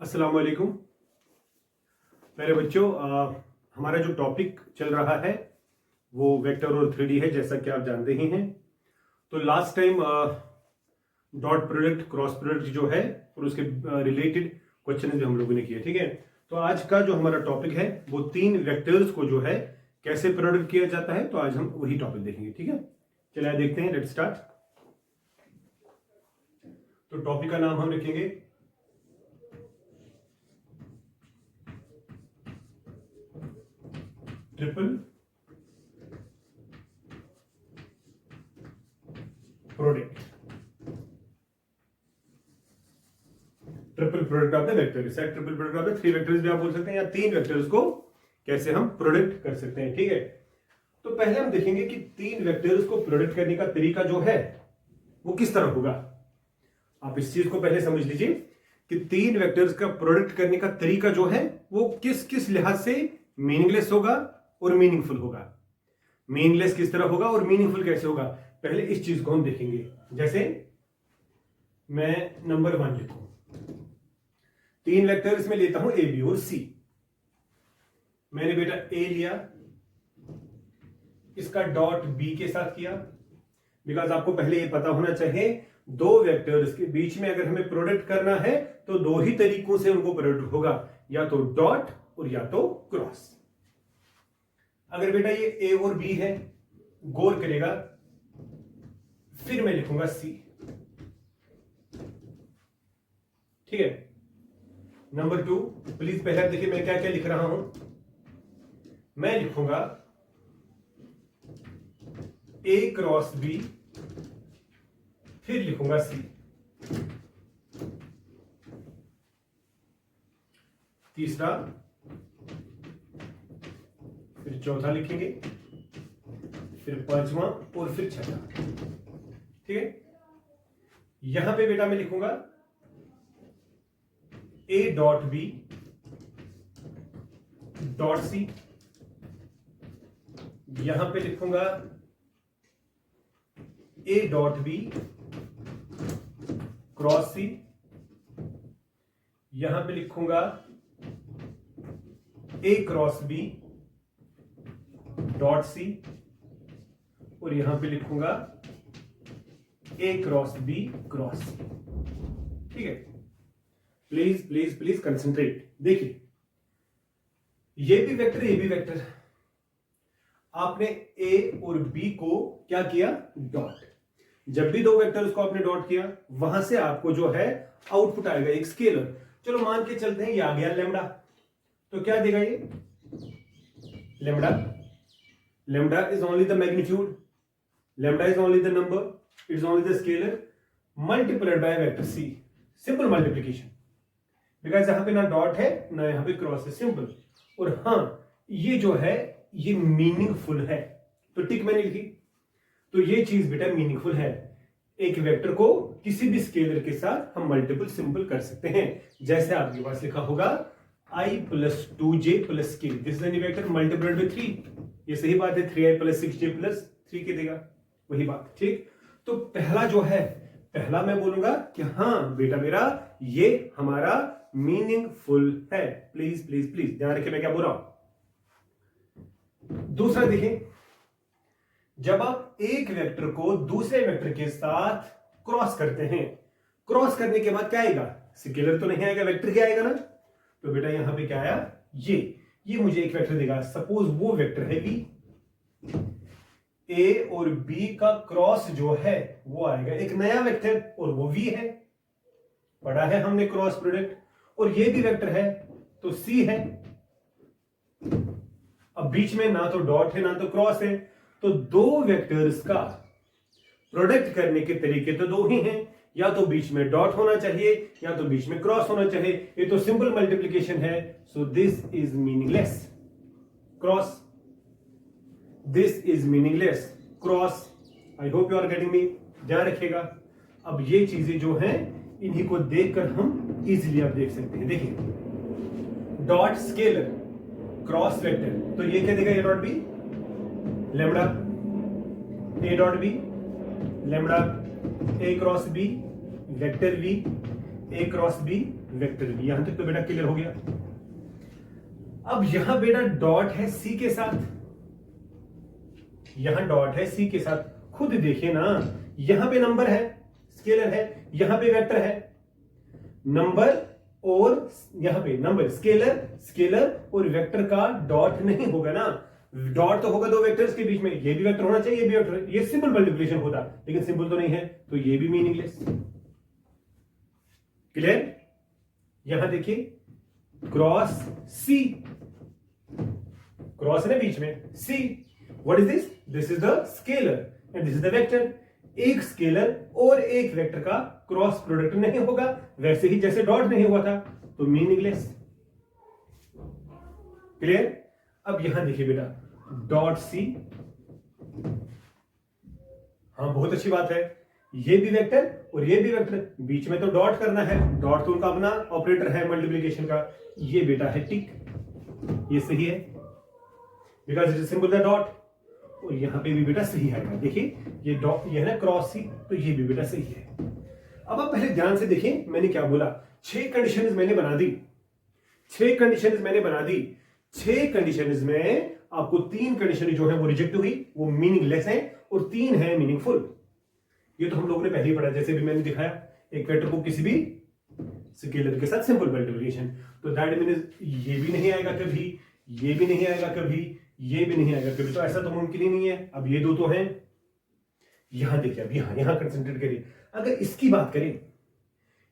अस्सलाम वालेकुम मेरे बच्चों। हमारा जो टॉपिक चल रहा है वो वेक्टर और 3D है, जैसा कि आप जानते ही हैं। तो last time dot product, cross product जो है और उसके रिलेटेड क्वेश्चन भी हम लोगों ने किए, ठीक है। तो आज का जो हमारा टॉपिक है वो तीन वेक्टर्स को जो है कैसे प्रोडक्ट किया जाता है, तो आज हम वही टॉपिक देखेंगे, ठीक है। चलिए देखते हैं, लेट्स स्टार्ट। तो टॉपिक का नाम हम रखेंगे triple product. Triple product of the vector, triple product of the three vectors भी आप बोल सकते हैं, या तीन वेक्टर्स को कैसे हम प्रोडक्ट कर सकते हैं, ठीक है। तो पहले हम देखेंगे कि तीन वेक्टर्स को प्रोडक्ट करने का तरीका जो है वो किस तरह होगा। आप इस चीज को पहले समझ लीजिए कि तीन वेक्टर्स का प्रोडक्ट करने का तरीका जो है वो किस किस लिहाज से मीनिंगलेस होगा और मीनिंगफुल होगा। मीनिंगलेस किस तरह होगा और मीनिंगफुल कैसे होगा, पहले इस चीज को हम देखेंगे। जैसे मैं नंबर 1 लिखूं, तीन वेक्टर इसमें लेता हूं ए, बी और सी। मैंने बेटा ए लिया, इसका डॉट बी के साथ किया, बिकॉज आपको पहले ये पता होना चाहिए दो वेक्टर्स के बीच में अगर हमें प्रोडक्ट करना है तो दो ही तरीकों से उनको प्रोडक्ट होगा, या तो डॉट और या तो क्रॉस। अगर बेटा ये ए और बी है, गौर करेगा, फिर मैं लिखूंगा सी, ठीक है। नंबर 2, प्लीज पहले देखिए मैं क्या क्या लिख रहा हूं। मैं लिखूंगा ए क्रॉस बी, फिर लिखूंगा सी। तीसरा, फिर चौथा लिखेंगे, फिर पांचवा और फिर छठा, ठीक है। यहां पे बेटा मैं लिखूंगा A dot B dot C, यहां पे लिखूंगा A dot B cross C, यहां पे लिखूंगा A cross B dot C, और यहां पे लिखूंगा A cross B cross C, ठीक है। Please please please concentrate. देखिए ये भी वेक्टर, ये भी वेक्टर, आपने ए और बी को क्या किया, डॉट। जब भी दो वेक्टर्स को आपने डॉट किया वहां से आपको जो है आउटपुट आएगा एक स्केलर। चलो मान के चलते हैं ये आ गया लेमडा, तो क्या देगा ये lambda. Lambda is only the magnitude, lambda is only the number, it is only the scalar multiplied by vector C. Simple multiplication, because यहां पे ना डॉट है ना यहां पे क्रॉस है, सिंपल। और हां ये जो है ये मीनिंगफुल है, तो टिक मैंने लिखी, तो ये चीज बेटा मीनिंगफुल है। एक वेक्टर को किसी भी स्केलर के साथ हम मल्टीपल सिंपल कर सकते हैं। जैसे आपके पास लिखा होगा i plus 2j plus k, this is any vector multiplied by 3। ये सही बात है, 3i plus 6j plus 3k देगा, वही बात, ठीक। तो पहला जो है, पहला मैं बोलूंगा कि हाँ बेटा मेरा ये हमारा मीनिंगफुल है। प्लीज प्लीज प्लीज ध्यान रखिए मैं क्या बोल रहा हूं। दूसरा देखिए, जब आप एक वेक्टर को दूसरे वेक्टर के साथ क्रॉस करते हैं, क्रॉस करने के बाद क्या आएगा, स्केलर तो नहीं आएगा, वेक्टर क्या आएगा ना। तो बेटा यहां पे क्या आया, ये मुझे एक वेक्टर देगा। सपोज वो वेक्टर है बी, ए और बी का क्रॉस जो है वो आएगा एक नया वेक्टर, और वो वी है। पढ़ा है हमने क्रॉस प्रोडक्ट, और ये भी वेक्टर है तो सी है। अब बीच में ना तो डॉट है ना तो क्रॉस है, तो दो वेक्टर्स का प्रोडक्ट करने के तरीके तो दो ही हैं, या तो बीच में डॉट होना चाहिए या तो बीच में क्रॉस होना चाहिए। ये तो सिंपल मल्टीप्लिकेशन है, so this is meaningless cross, this is meaningless cross. I hope you are getting me, ध्यान रखिएगा। अब ये चीजें जो हैं इन्हीं को देखकर हम इजीली आप देख सकते हैं। देखिए डॉट स्केलर क्रॉस वेक्टर, तो ये क्या देगा, A dot B lambda, A dot B lambda, A cross B vector V, A cross B vector B. यहां तक तो बेटा क्लियर हो गया। अब यहां बेटा डॉट है सी के साथ, यहां डॉट है सी के साथ। खुद देखिए ना, यहां पे नंबर है, स्केलर है, यहां पे वेक्टर है। नंबर और यहां पे नंबर, स्केलर, स्केलर और वेक्टर का डॉट नहीं होगा ना। डॉट तो होगा दो वेक्टर्स के बीच में, ये भी वेक्टर होना चाहिए, ये भी वेक्टर। ये सिंपल मल्टीप्लिकेशन होता, लेकिन सिंपल तो नहीं है, तो ये भी मीनिंगलेस। क्लियर? यहां देखिए क्रॉस सी, क्रॉस है बीच में, C. What is this? This is the scalar and this is the vector. एक स्केलर और एक वेक्टर का क्रॉस प्रोडक्ट नहीं होगा, वैसे ही जैसे डॉट नहीं हुआ था, तो मीनिंगलेस। क्लियर? अब यहां देखिए बेटा, डॉट सी, हाँ बहुत अच्छी बात है, ये भी वेक्टर और ये भी वेक्टर, बीच में तो डॉट करना है, डॉट तो उनका अपना ऑपरेटर है मल्टीप्लिकेशन का। ये बेटा है टिक, ये सही है because it is symbol the dot. और यहां पे भी बेटा सही आएगा। देखिए ये डॉट, ये है ना क्रॉस सी, तो ये भी बेटा सही है। अब आप पहले ध्यान से देखिए मैंने क्या बोला। 6 कंडीशंस मैंने बना दी, 6 कंडीशंस मैंने बना दी। 6 कंडीशंस में आपको 3 कंडीशन जो है वो रिजेक्ट हुई, वो मीनिंगलेस है, और 3 है मीनिंगफुल। ये तो हम लोगों ने पहले ही पढ़ा, जैसे भी मैंने दिखाया, एक वेक्टर को किसी भी स्केलर के साथ सिंपल मल्टीप्लिकेशन, तो दैट मीन्स ये भी नहीं आएगा कभी, ये भी नहीं आएगा कभी, ये भी नहीं आएगा कभी, तो ऐसा तो मुमकिन ही नहीं है। अब ये दो तो हैं। यहां देखिए, अब यहां कंसंट्रेट करिए। अगर इसकी बात करें,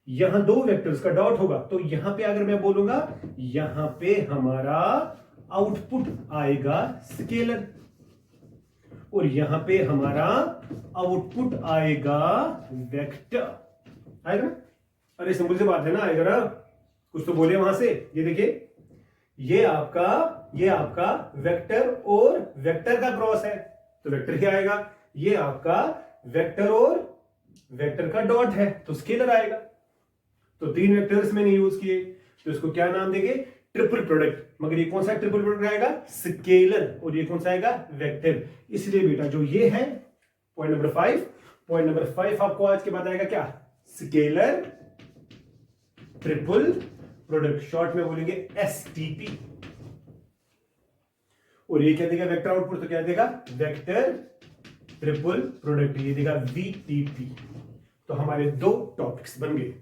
यहां 2 वेक्टर्स का डॉट होगा, तो यहां पे अगर मैं बोलूंगा, यहां पे हमारा आउटपुट आएगा स्केलर, और यहां पे हमारा आउटपुट आएगा वेक्टर। आएगा? अरे सिंपल सी बात है ना, आएगा ना, कुछ तो बोलिए वहां से। ये देखिए, ये आपका वेक्टर और वेक्टर का क्रॉस है, तो वेक्टर ही आएगा। ये आपका वेक्टर और वेक्टर का डॉट है, तो स्केलर आएगा। तो 3 वेक्टर्स मैंने यूज किए, तो इसको क्या नाम देंगे? Triple product. मगर ये कौन सा ट्रिपल प्रोडक्ट आएगा? स्केलर। और ये कौन सा आएगा? वेक्टर। इसलिए बेटा जो ये है पॉइंट नंबर 5, पॉइंट नंबर 5 आपको आज के बाद आएगा क्या? स्केलर ट्रिपल प्रोडक्ट, शॉर्ट में बोलेंगे एसटीपी। और ये क्या देगा? वेक्टर आउटपुट, तो क्या देगा? वेक्टर ट्रिपल प्रोडक्ट, ये देगा वीटीपी। तो हमारे 2 टॉपिक्स बन गए,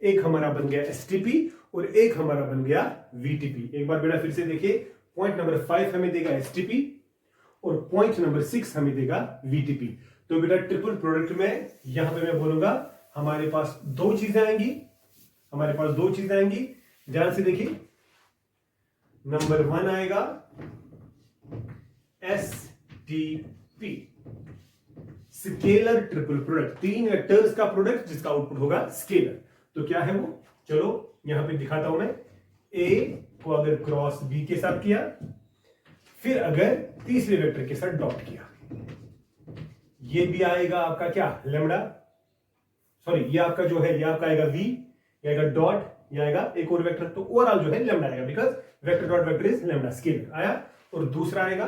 एक हमारा बन गया एसटीपी और एक हमारा बन गया वीटीपी। एक बार बेटा फिर से देखिए, पॉइंट नंबर 5 हमें देगा एसटीपी और पॉइंट नंबर 6 हमें देगा वीटीपी। तो बेटा ट्रिपल प्रोडक्ट में यहां पे मैं बोलूंगा हमारे पास 2 चीजें आएंगी, हमारे पास 2 चीजें आएंगी। ध्यान से देखिए, नंबर 1 आएगा STP, scalar triple product, 3 vectors का प्रोडक्ट जिसका आउटपुट होगा स्केलर। तो क्या है वो? चलो यहां पे दिखाता हूं मैं। ए को अगर क्रॉस बी के साथ किया, फिर अगर तीसरे वेक्टर के साथ डॉट किया, ये भी आएगा आपका क्या? लेमडा। सॉरी, ये आपका जो है, ये आपका आएगा वी, ये आएगा डॉट, ये आएगा एक और वेक्टर, तो ओवरऑल जो है लेमडा आएगा, because vector dot vector is lambda, scalar आया। और दूसरा आएगा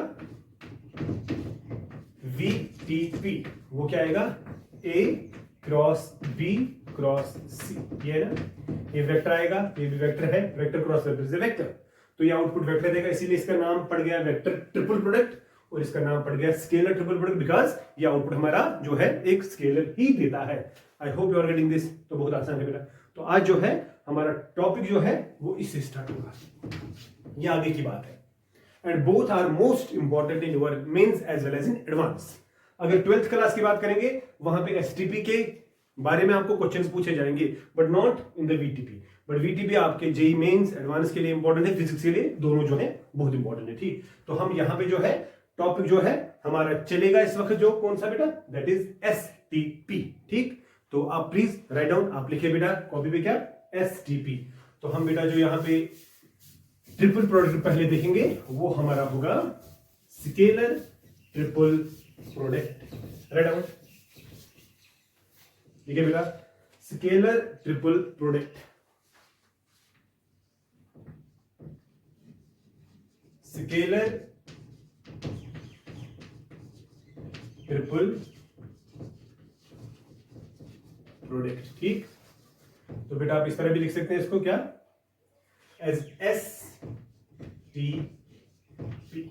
वीटीपी, वो क्या आएगा? ए क्रॉस बी क्रॉस सी, ये है ना, ये वेक्टर आएगा, ये भी वेक्टर है, वेक्टर क्रॉस वेक्टर से वेक्टर, तो ये आउटपुट वेक्टर देगा, इसीलिए इसका नाम पड़ गया वेक्टर ट्रिपल प्रोडक्ट और इसका नाम पड़ गया स्केलर ट्रिपल प्रोडक्ट, बिकॉज ये आउटपुट हमारा जो है एक स्केलर ही देता है। I hope you are getting this. तो बहुत आसान है बेटा। तो आज जो है हमारा टॉपिक जो है वो इससे स्टार्ट होगा, ये आगे की बात है। And both are most important in your mains as well as in advance. अगर 12th क्लास की बात करेंगे, वहां पे एसटीपी के बारे में आपको क्वेश्चंस पूछे जाएंगे, but not in the VTP. But VTP आपके जेई मेंस एडवांस के लिए इंपॉर्टेंट है, फिजिक्स के लिए, दोनों जो है बहुत इंपॉर्टेंट है। ठीक, तो हम यहाँ पे जो है टॉपिक जो है हमारा चलेगा इस वक्त, जो कौन सा बेटा? That is STP. ठीक, तो आप प्लीज राइट डाउन, आप लिखिए बेटा कॉपी पे क्या? एसटीपी। तो हम बेटा जो यहाँ पे ट्रिपल प्रोडक्ट पहले देखेंगे, वो हमारा होगा scalar triple product. Write down, ठीक है बेटा, scalar triple product, scalar triple product. ठीक, तो बेटा आप इस तरह भी लिख सकते हैं इसको क्या, एज एस टी पी।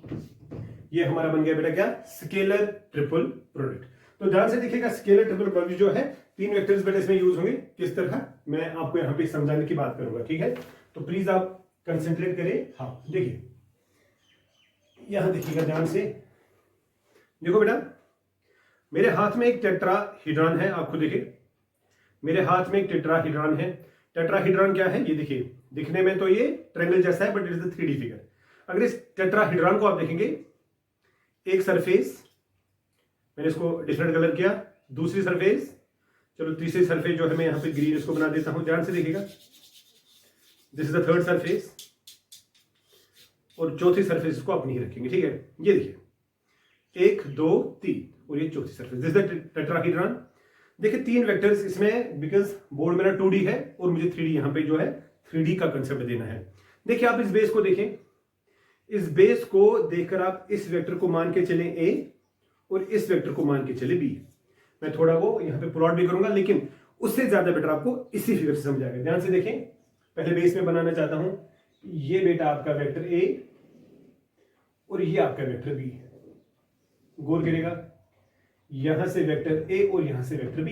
ये हमारा बन गया बेटा क्या, स्केलर ट्रिपल प्रोडक्ट। तो ध्यान से देखिएगा, स्केलर ट्रिपल प्रोडक्ट जो है 3 वेक्टर्स बेटा इसमें यूज होंगे। किस तरह मैं आपको यहां पे समझाने की बात करूंगा, ठीक है। तो प्लीज आप कंसेंट्रेट करें। हाँ देखिए, यहां देखिएगा ध्यान से, देखो बेटा मेरे हाथ में एक टेट्राहीड्रॉन है, आपको देखिए मेरे हाथ में एक टेट्राहीड्रॉन है। टेट्राहीड्रॉन क्या है, ये देखिए, दिखने में तो ये ट्रायंगल जैसा है but it is the 3D figure. अगर इस टेट्राहीड्रॉन को आप देखेंगे, एक सरफेस मैंने इसको डिफरेंट कलर किया, दूसरी सरफेस, चलो तीसरी सरफेस जो है मैं यहां पे ग्रीन इसको बना देता हूं, ध्यान से देखिएगा, this is the third surface, और चौथी सरफेस इसको अपनी ही रखेंगे, ठीक है। ये देखिए 1 2 3 और ये चौथी सरफेस, दिस इज द टेट्राहीड्रॉन। देखिए 3 वेक्टर्स इसमें, बिकॉज बोर्ड मेरा 2D है और मुझे 3D यहां पे जो है 3D का कंसेप्ट देना है। देखिए आप इस बेस को देखें, इस बेस को देखकर आप इस वेक्टर को मान के चलें A और इस वेक्टर को मान के चले B। मैं थोड़ा वो यहां पे प्लॉट भी करूंगा, लेकिन उससे ज्यादा बेटर आपको इसी फिगर से समझाएगा। ध्यान से देखें, पहले बेस में बनाना चाहता हूं, ये बेटा आपका वेक्टर A और ये आपका वेक्टर B। गौर करेगा, यहां से वेक्टर A और यहां से वेक्टर B।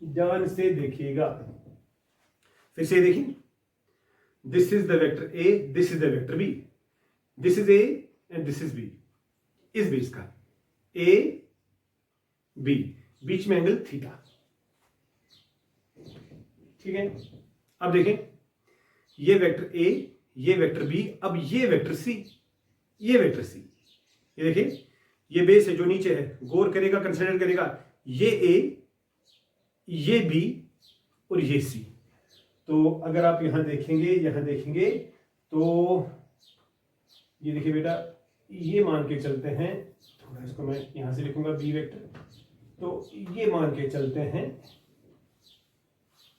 ध्यान से देखिएगा, फिर से देखिए, this is the vector A, this is the vector B, this is A and this is B। इस बेस का A B, बीच में एंगल थीटा, ठीक है। अब देखें, ये वेक्टर A, ये वेक्टर B, अब ये वेक्टर C, ये वेक्टर C, ये देखिए ये बेस है जो नीचे है, गौर करेगा, कंसिडर करेगा, ये A, ये B और ये C। तो अगर आप यहां देखेंगे तो ये देखिए बेटा, ये मान के चलते हैं, थोड़ा इसको मैं यहां से लिखूंगा B वेक्टर, तो ये मान के चलते हैं,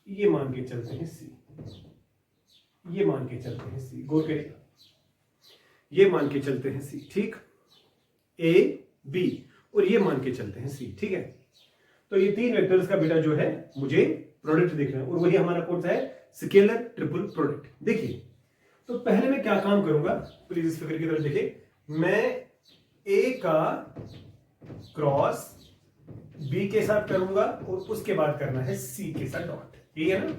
ये मान के चलते हैं C, ये मान के चलते हैं C, गौर करिएगा, ये मान के चलते हैं C, ठीक, A B और ये मान के चलते हैं C, ठीक है। तो ये 3 वेक्टर्स का बेटा जो है मुझे प्रोडक्ट देखना है, और वही हमारा कौन सा है, स्केलर ट्रिपल प्रोडक्ट। देखिए तो पहले मैं क्या काम करूंगा, प्लीज इस फिगर की तरफ देखिए, मैं A का क्रॉस B के साथ करूंगा और उसके बाद करना है C के साथ डॉट, ठीक है ना।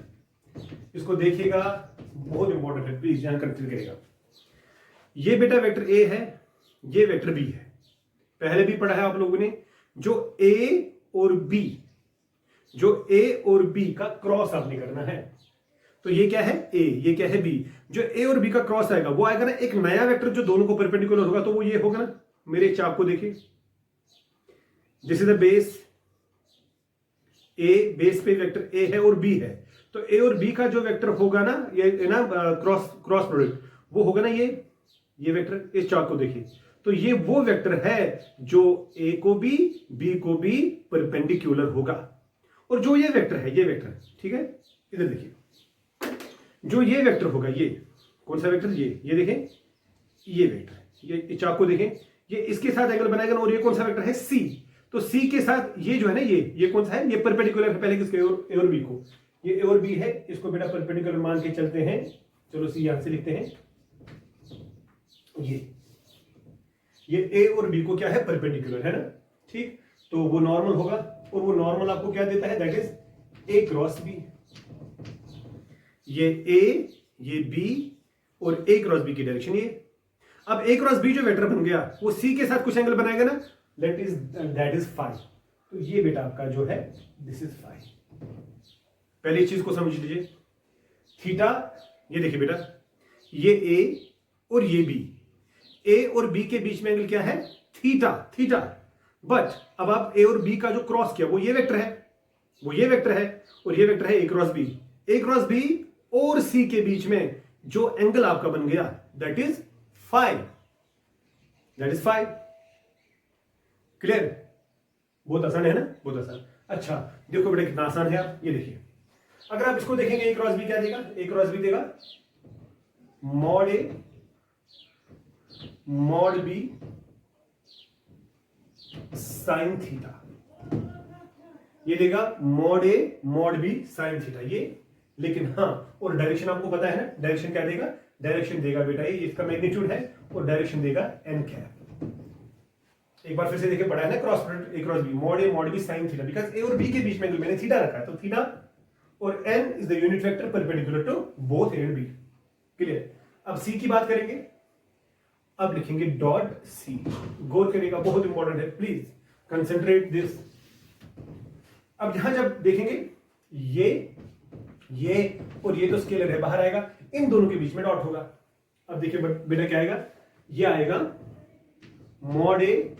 इसको देखिएगा, बहुत इंपॉर्टेंट है, प्लीज यहां कंसिडर करेगा। ये बेटा वेक्टर A है, ये वेक्टर B है, पहले भी पढ़ा है आप लोगों ने। जो A और B, जो A और B का क्रॉस आपने करना है, तो ये क्या है A, ये क्या है B। जो A और B का क्रॉस आएगा वो आएगा ना एक नया वेक्टर जो दोनों को परपेंडिकुलर होगा, तो वो ये होगा ना, मेरे चाप को देखिए, this is the base A, base पे वेक्टर A है और B है, तो A और B का जो वेक्टर होगा ना, ये ना क्रॉस प्रोडक्ट, वो होगा ना ये वेक्टर, इस चाप को देखिए, तो ये वो वेक्टर है जो A को भी B को भी परपेंडिकुलर होगा। और जो ये वेक्टर है, ये वेक्टर, ठीक है, इधर देखिए, जो ये वेक्टर होगा, ये कौन सा वेक्टर, ये देखें, ये वेक्टर, ये चाप को देखें, ये इसके साथ एंगल बनाएगा, और ये कौन सा वेक्टर है C। तो C के साथ ये जो है ना, ये कौन सा है, ये परपेंडिकुलर है पहले किसके, A और B को, ये A और B है, इसको बेटा परपेंडिकुलर मान के चलते हैं। चलो C यहां से लिखते हैं, ये A और B को क्या है, परपेंडिकुलर है ना, ठीक। तो वो नॉर्मल होगा, और वो नॉर्मल आपको क्या देता है, that is A cross B। ये A, ये B और A क्रॉस B की डायरेक्शन ये। अब A क्रॉस B जो वेक्टर बन गया वो C के साथ कुछ एंगल बनाएगा ना, दैट इज फाई। तो ये बेटा आपका जो है, दिस इज फाई। पहली चीज को समझ लीजिए, थीटा, ये देखिए बेटा, ये A और ये B, A और B के बीच में एंगल क्या है, थीटा। बट अब आप A और B का जो क्रॉस किया वो ये वेक्टर है, और ये वेक्टर है A क्रॉस B और C के बीच में जो एंगल आपका बन गया, दैट इज फाई, क्लियर। बहुत आसान है ना, बहुत आसान। अच्छा देखो बेटा कितना आसान है, आप ये देखिए, अगर आप इसको देखेंगे A क्रॉस B क्या देगा, A क्रॉस B देगा mod A mod B sine theta. ये देगा mod A mod B sine theta ये, लेकिन हाँ और डायरेक्शन आपको पता है ना, डायरेक्शन क्या देगा, डायरेक्शन देगा बेटा ये इसका मैग्नीट्यूड है और डायरेक्शन देगा एन कैप। एक बार फिर से देखिए पढ़ा है ना cross product A cross B, mod A mod B sine theta, because A और बी के बीच में मैंने थीटा रखा है तो थीटा और N is the unit vector perpendicular to both A and B. Clear. अब सी की बात करेंगे, अब लिखेंगे डॉट सी, गौर करिएगा बहुत इंपॉर्टेंट है, प्लीज कंसेंट्रेट दिस। अब यहां जब देखेंगे ये और ये तो स्केलर है बाहर आएगा, इन दोनों के बीच में डॉट होगा। अब देखिए बेटा क्या आएगा, ये आएगा mod A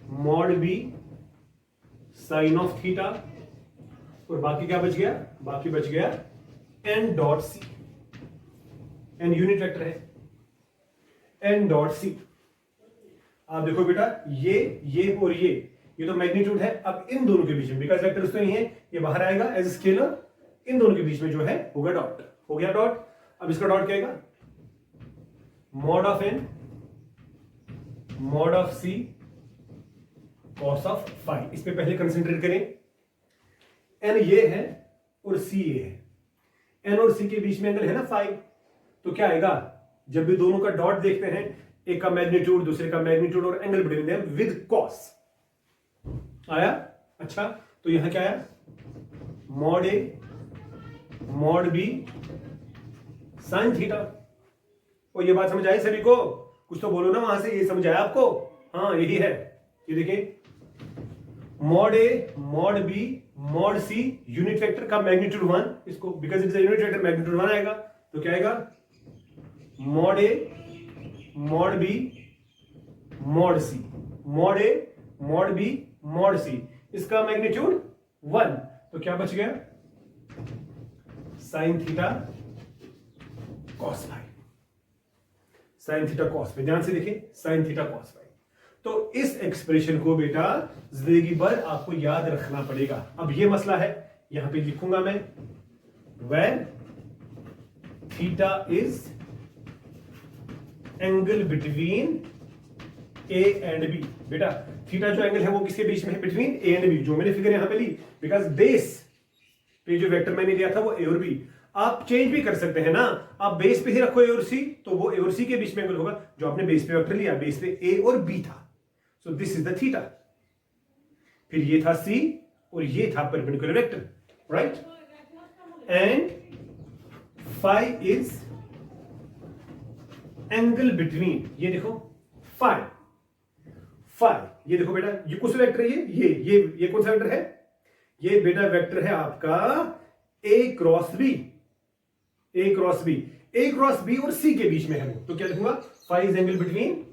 mod B sine of theta और बाकी क्या बच गया, बाकी बच गया N dot C, N unit vector है एन डॉट सी। आप देखो बेटा ये और ये तो मैग्नीट्यूड है, अब इन दोनों के बीच में बिकॉज वेक्टर्स तो नहीं है, ये बाहर आएगा एज स्केलर, इन दोनों के बीच में जो है होगा डॉट, हो गया डॉट। अब इसका डॉट क्या आएगा, mod of N mod of C cos of phi. इस पे पहले कंसेंट्रेट करें, एन ये है और सी ये है, एन और सी के बीच में एंगल है ना फाई, तो क्या आएगा, जब भी दोनों का डॉट देखते हैं, एक का मैग्नीट्यूड दूसरे का मैग्नीट्यूड और angle between them with cos आया। अच्छा तो यहां क्या आया, mod A mod B sine theta. और ये बात समझ आई सभी को, कुछ तो बोलो ना वहां से, ये समझ आया आपको, हाँ यही है। ये देखिए mod A mod B mod C unit vector का मैग्नीट्यूड 1, इसको because it's a unit vector magnitude 1 आएगा, तो क्या आएगा mod A mod B mod C, mod A mod B mod C, इसका मैग्नीट्यूड 1, तो क्या बच गया sine theta cos phi, sine theta cos phi. ध्यान से देखिए साइन थीटा कॉस फाई। तो इस एक्सप्रेशन को बेटा जिंदगी भर आपको याद रखना पड़ेगा। अब ये मसला है, यहां पे लिखूंगा मैं when theta is angle between A and B. बेटा थीटा जो एंगल है वो किसके बीच में है, बिटवीन ए एंड बी, जो मैंने फिगर यहां पे ली, बिकॉज बेस पे जो वेक्टर मैंने लिया था वो ए और बी। आप चेंज भी कर सकते हैं ना, आप बेस पे ही रखो ए और सी, तो वो ए और सी के बीच में एंगल होगा, जो आपने बेस पे वेक्टर लिया, बेस पे ए और बी था, so this is the theta. फिर ये था सी और ये था perpendicular vector, right, and phi is angle between, ये देखो फाई, फाई ये देखो बेटा, ये कौन सा वेक्टर है, ये कौन सा वेक्टर है, ये बेटा वेक्टर है आपका ए क्रॉस बी, ए क्रॉस बी, ए क्रॉस बी और सी के बीच में है वो, तो क्या लिखूंगा phi is angle between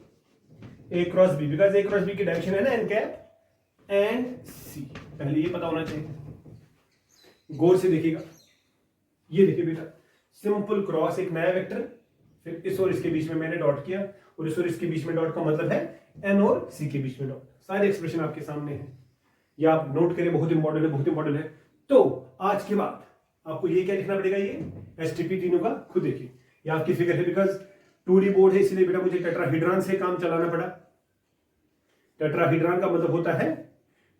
A cross B, because A cross B की डायरेक्शन है ना एन कैप एंड सी, पहले ये पता होना चाहिए। गौर से देखिएगा, ये देखिए बेटा सिंपल क्रॉस, एक नया वेक्टर, फिर इस और इसके बीच में मैंने डॉट किया, और इस और इसके बीच में डॉट का मतलब है एन और सी के बीच में डॉट। सारे एक्सप्रेशन आपके सामने है, ये आप नोट करें, बहुत इंपॉर्टेंट है, बहुत इंपॉर्टेंट है। तो आज के बाद आपको ये क्या लिखना पड़ेगा, ये एसटीपी तीनों का खुद देखिए, ये आपकी फिगर है, बिकॉज 2D बोर्ड है इसलिए बेटा मुझे टेट्राहीड्रॉन से काम चलाना पड़ा। टेट्राहीड्रॉन का मतलब होता है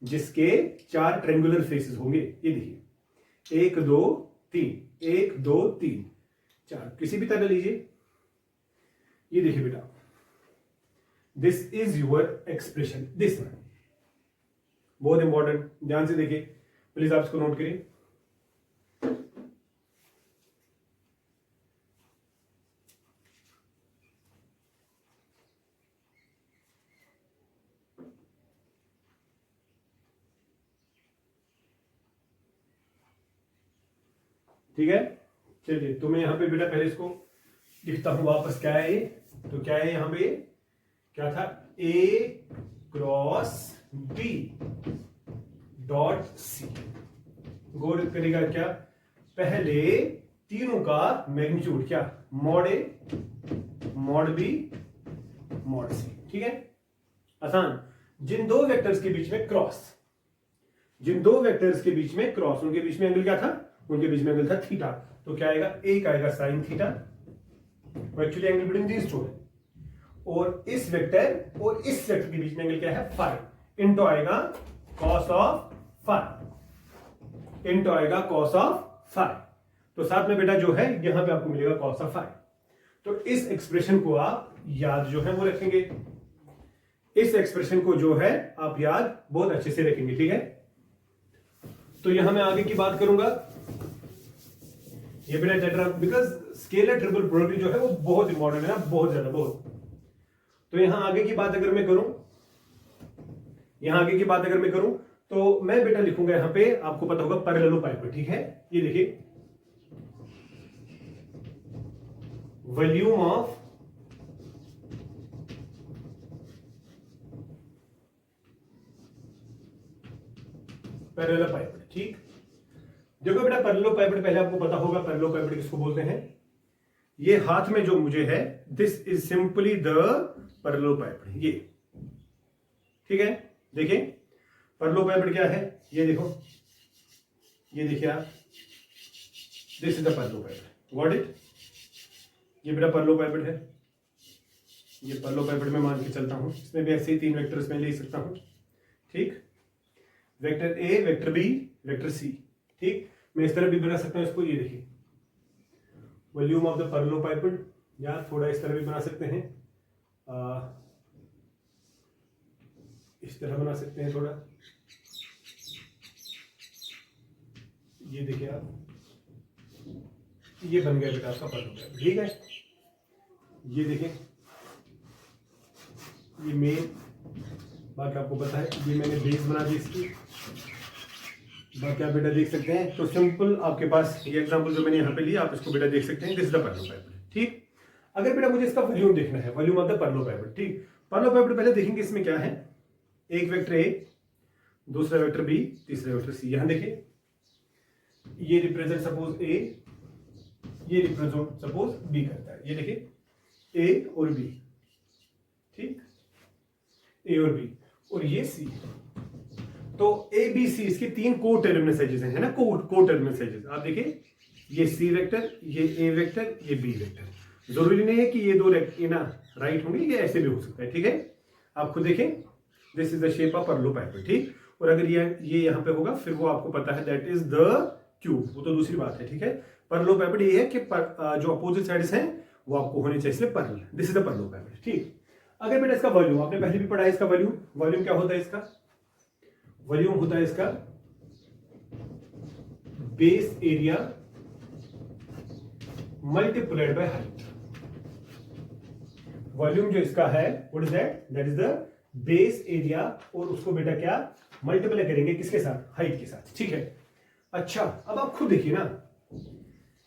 जिसके 4 ट्रायंगुलर फेसेस होंगे, ये देखिए 1 2 3, 1 2 3 4, किसी भी तरह लीजिए। ये देखिए बेटा, this is your expression, this one बहुत इंपॉर्टेंट, ध्यान से देखिए प्लीज, आप इसको नोट करिए। ठीक है, चलिए तो मैं यहां पे बेटा पहले इसको लिखता हूं वापस, क्या है ये, तो क्या है यहां पे, क्या था ए क्रॉस बी डॉट सी। गौर करेगा क्या, पहले तीनों का मैग्नीट्यूड क्या, mod A mod B mod सी, ठीक है आसान। जिन दो वेक्टर्स के बीच में क्रॉस, जिन दो वेक्टर्स के बीच में क्रॉस, उनके बीच में एंगल क्या था, उनके बीच में एंगल था थीटा, तो क्या आएगा, एक आएगा sine theta, actually angle between these two है, और इस वेक्टर और इस वेक्टर के बीच में एंगल क्या है फाई, इनटू आएगा कॉस ऑफ फाई, इनटू आएगा cos ऑफ फाइव। तो साथ में बेटा जो है यहां पे आपको मिलेगा cos ऑफ फाइव। तो इस एक्सप्रेशन को आप याद जो है वो रखेंगे, इस एक्सप्रेशन को जो है आप याद बहुत अच्छे से रखेंगे, ठीक है। तो यहां मैं आगे की बात करूंगा, ये बेटा tetra, because scalar triple product जो है वो बहुत इंपॉर्टेंट है ना, बहुत ज्यादा, बहुत। तो यहां आगे की बात अगर मैं करूं, तो मैं बेटा लिखूंगा यहां पे, आपको पता होगा पैरेललोपाइपेड, ठीक है। ये देखिए वॉल्यूम ऑफ पैरेललोपाइपेड, ठीक। देखो बेटा पैरेललोपाइपेड पहले आपको पता होगा पैरेललोपाइपेड किसको बोलते हैं। ये हाथ में जो मुझे है, this is simply the parallelepiped, ये, ठीक है। देखिए पैरेललोपाइपेड क्या है, ये देखो, ये देखिए आप, this is the parallelepiped, got it. ये बेटा पैरेललोपाइपेड है, ये पैरेललोपाइपेड में मान के चलता हूं, इसमें भी ऐसे ही 3 वेक्टर्स में ले सकता हूं, ठीक। Vector A, vector B, vector C, ठीक। मैं इस तरह भी बना सकता हूं इसको, ये देखिए वॉल्यूम ऑफ द पैरेललोपाइपेड, या थोड़ा इस तरह भी बना सकते हैं, इस तरह बना सकते हैं थोड़ा, ये देखिए आप, ये बन गया बेटा आपका पैरेललोपाइपेड, ठीक है। ये देखिए ये मेन, बाकी आपको पता है ये मैंने बेस बना दी इसकी, बाकी आप बेटा देख सकते हैं। तो सिंपल आपके पास ये एग्जांपल जो मैंने यहाँ पे लिया, आप इसको बेटा देख सकते हैं, दिस इज द पैरेललोपाइपेड, ठीक। अगर बेटा मुझे इसका वॉल्यूम देखना है, वॉल्यूम ऑफ द पैरेललोपाइपेड, ठीक। पैरेललोपाइपेड पहले देखेंगे इसमें क्या है, एक वेक्टर ए, दूसरा वेक्टर बी, तीसरा वेक्टर सी। यहां देखिए ये रिप्रेजेंट सपोज ए, ये रिप्रेजेंट सपोज बी करता है, ये देखिए ए और बी, ठीक, ए और बी, और ये सी। तो ए बी सी इसके 3 को टर्मिनल एजेस हैं, है ना, को टर्मिनल एजेस। आप देखिए ये सी वेक्टर, ये ए वेक्टर, ये बी वेक्टर। जरूरी नहीं है कि ये दो ना राइट होंगे, ये ऐसे भी हो सकता है, ठीक है। आप खुद देखें, this is the shape of parallelepiped, ठीक। और अगर ये यहाँ पे होगा, फिर वो आपको पता है दैट इज द क्यूब, वो तो दूसरी बात है, ठीक है। पैरेललोपाइपेड ये है कि जो अपोजिट साइड्स हैं वो आपको होने चाहिए, इसलिए पैरेलल, दिस इज द पैरेललोपाइपेड, ठीक। अगर बेटा इसका वॉल्यूम, आपने पहले भी पढ़ा है इसका वॉल्यूम, वॉल्यूम क्या होता है इसका, वॉल्यूम होता है इसका base area multiplied by height. Volume जो इसका है what is that, that is the base area, और उसको बेटा क्या मल्टीप्लाई करेंगे किसके साथ, हाइट के साथ, ठीक है। अच्छा अब आप खुद देखिए ना,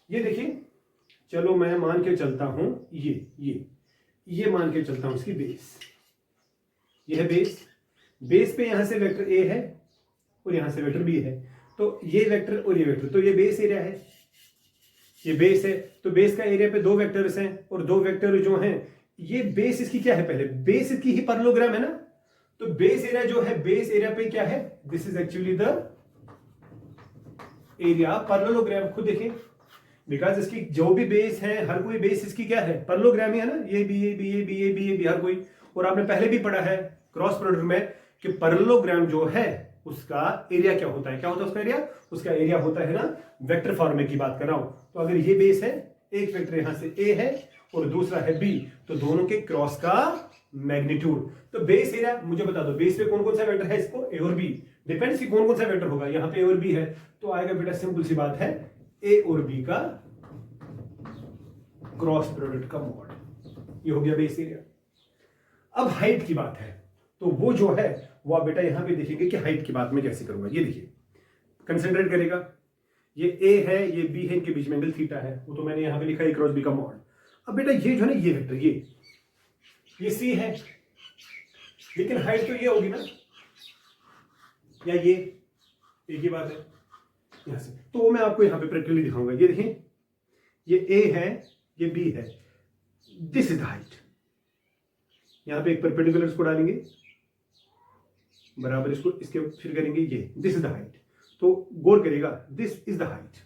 ये देखिए, चलो मैं मान के चलता हूं ये मान के चलता हूं इसकी बेस, ये है बेस, बेस पे यहां से वेक्टर ए है और यहां से वेक्टर बी है, तो ये वेक्टर और ये वेक्टर, तो ये बेस एरिया है, ये बेस है। तो बेस का एरिया पे 2 वेक्टर्स हैं, और 2 वेक्टर जो हैं, ये बेस इसकी क्या है, पहले बेस इसकी ही पैरेललोग्राम है ना। तो बेस एरिया जो है, बेस एरिया पे क्या है, this is actually the area parallelogram. खुद देखिए, बिकॉज इसकी जो भी बेस है, हर कोई बेस इसकी क्या है, पैरेललोग्राम ही है ना, ये भी, ये भी, ये भी, ये भी, ये भी, हर कोई। और आपने पहले भी पढ़ा है क्रॉस प्रोडक्ट में कि पैरेललोग्राम जो है उसका एरिया क्या होता है, क्या होता है उसका एरिया, उसका एरिया होता है ना वेक्टर फॉर्म की बात कर रहा हूं। तो अगर ये बेस है, एक वेक्टर यहां से ए है और दूसरा है बी, तो दोनों के क्रॉस का मैग्नीट्यूड। तो बेस एरिया मुझे बता दो, बेस पे कौन कौन सा वेक्टर है, इसको ए और बी, डिपेंड्स कि कौन कौन सा वेक्टर होगा। यहां पे ए और बी है, तो आएगा बेटा सिंपल सी बात है, ए और बी का क्रॉस प्रोडक्ट का मॉड, ये हो गया बेस एरिया। अब हाइट की बात है, तो वो जो है वो आप बेटा यहां पे देखेंगे कि हाइट की बात में कैसे करूंगा। ये देखिए, कंसेंट्रेट करेगा, ये ए है, ये बी है, इनके बीच में एंगल थीटा है, वो तो मैंने यहां पे लिखा है क्रॉस बी का मॉड। अब बेटा ये जो है ना, ये वेक्टर, ये सी है, लेकिन हाइट तो ये होगी ना, या ये एक ही बात है यहां से। तो वो मैं आपको यहां पे प्रैक्टिकली दिखाऊंगा। ये देखिए, ये ए है, ये बी है, दिस इज द हाइट। यहां पे एक परपेंडिकुलर इसको डालेंगे, बराबर इसको इसके फिर करेंगे, ये दिस इज द हाइट। तो गौर करेगा, दिस इज द हाइट,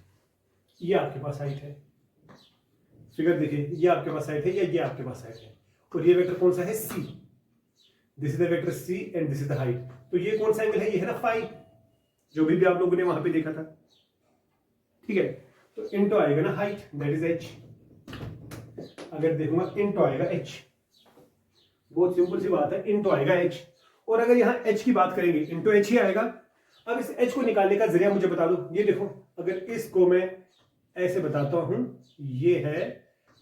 ये आपके पास हाइट है, फिगर देखिए, ये आपके पास हाइट है, या ये आपके पास हाइट है, और ये वेक्टर कौन सा है, C, this is the vector C and this is the height. तो ये कौन सा एंगल है, ये है ना फाई, जो भी आप लोगों ने वहां पे देखा था, ठीक है, तो इंटू आएगा ना हाइट, दैट इज एच। अगर देखूंगा इंटू आएगा एच, बहुत सिंपल सी बात है, इंटू आएगा एच। और अगर यहां एच की बात करेंगे इंटू एच ही आएगा। अब इस एच को निकालने का जरिया मुझे बता दो। ये देखो, अगर इसको मैं ऐसे बताता हूं, ये है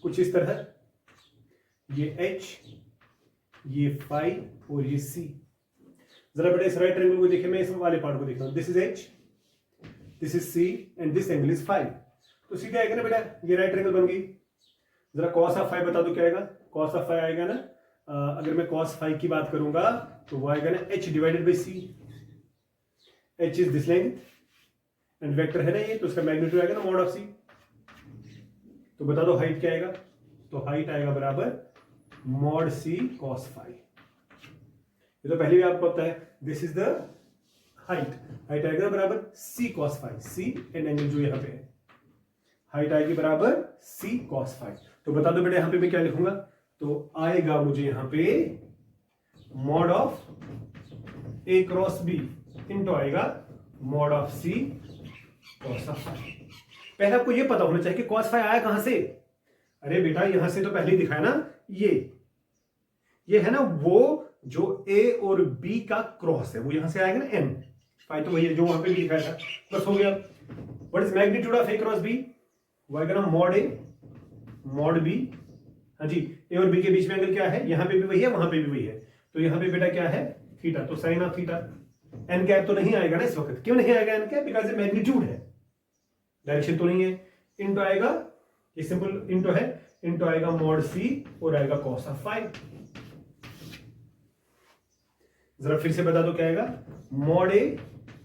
कुछ इस तरह, ये एच, ये फाइव और ये सी। जरा बेटा इस राइट ट्रायंगल को देखिए, मैं इस वाले पार्ट को देखता हूं। This is H, this is C and this angle is phi. तो सीधे आएगा ना बेटा, ये राइट ट्रायंगल बन गई। जरा कॉस ऑफ फाइव बता दो क्या आएगा। कॉस ऑफ फाइव आएगा ना, अगर मैं कॉस फाइव की बात करूंगा तो वो आएगा ना H divided by C. H is this length and vector है ना ये, तो उसका मैग्नीट्यूड आएगा ना मॉड ऑफ सी। तो बता दो हाइट क्या आएगा। तो हाइट आएगा बराबर मॉड सी कॉस फाइव। ये तो पहले भी आपको पता है, this is the height. Height आएगा बराबर C cos phi, C and angle जो यहां पे है, हाइट आएगी बराबर सी कॉस फाइव। तो बता दो बेटा यहां पे मैं क्या लिखूंगा। तो आएगा मुझे यहां पे mod of A cross B into आएगा mod of C cos of phi. पहले आपको ये पता होना चाहिए कि कॉस फाइव आया कहां से। अरे बेटा यहां से तो पहले ही दिखाया ना, ये है ना वो जो ए और बी का क्रॉस है, वो यहां से आएगा ना एम। फाइव तो वही है जो वहां पे भी दिखाया था, बस हो गया। What is magnitude of A cross B, वो आएगा ना मॉड ए मॉड बी। हाँ जी, ए और बी के बीच में एंगल क्या है, यहां पे भी वही है वहां पे भी वही है, तो यहां पे बेटा क्या है थीटा, तो sine of theta. N cap तो नहीं आएगा ना इस वक्त, क्यों नहीं आएगा एन कैप, बिकॉज ये मैग्नीट्यूड है, डायरेक्शन तो नहीं है। इंटू आएगा, ये सिंपल इंटू है, इंटू आएगा मॉड सी और आएगा कॉस ऑफ फाइव। जरा फिर से बता दो क्या आएगा, mod A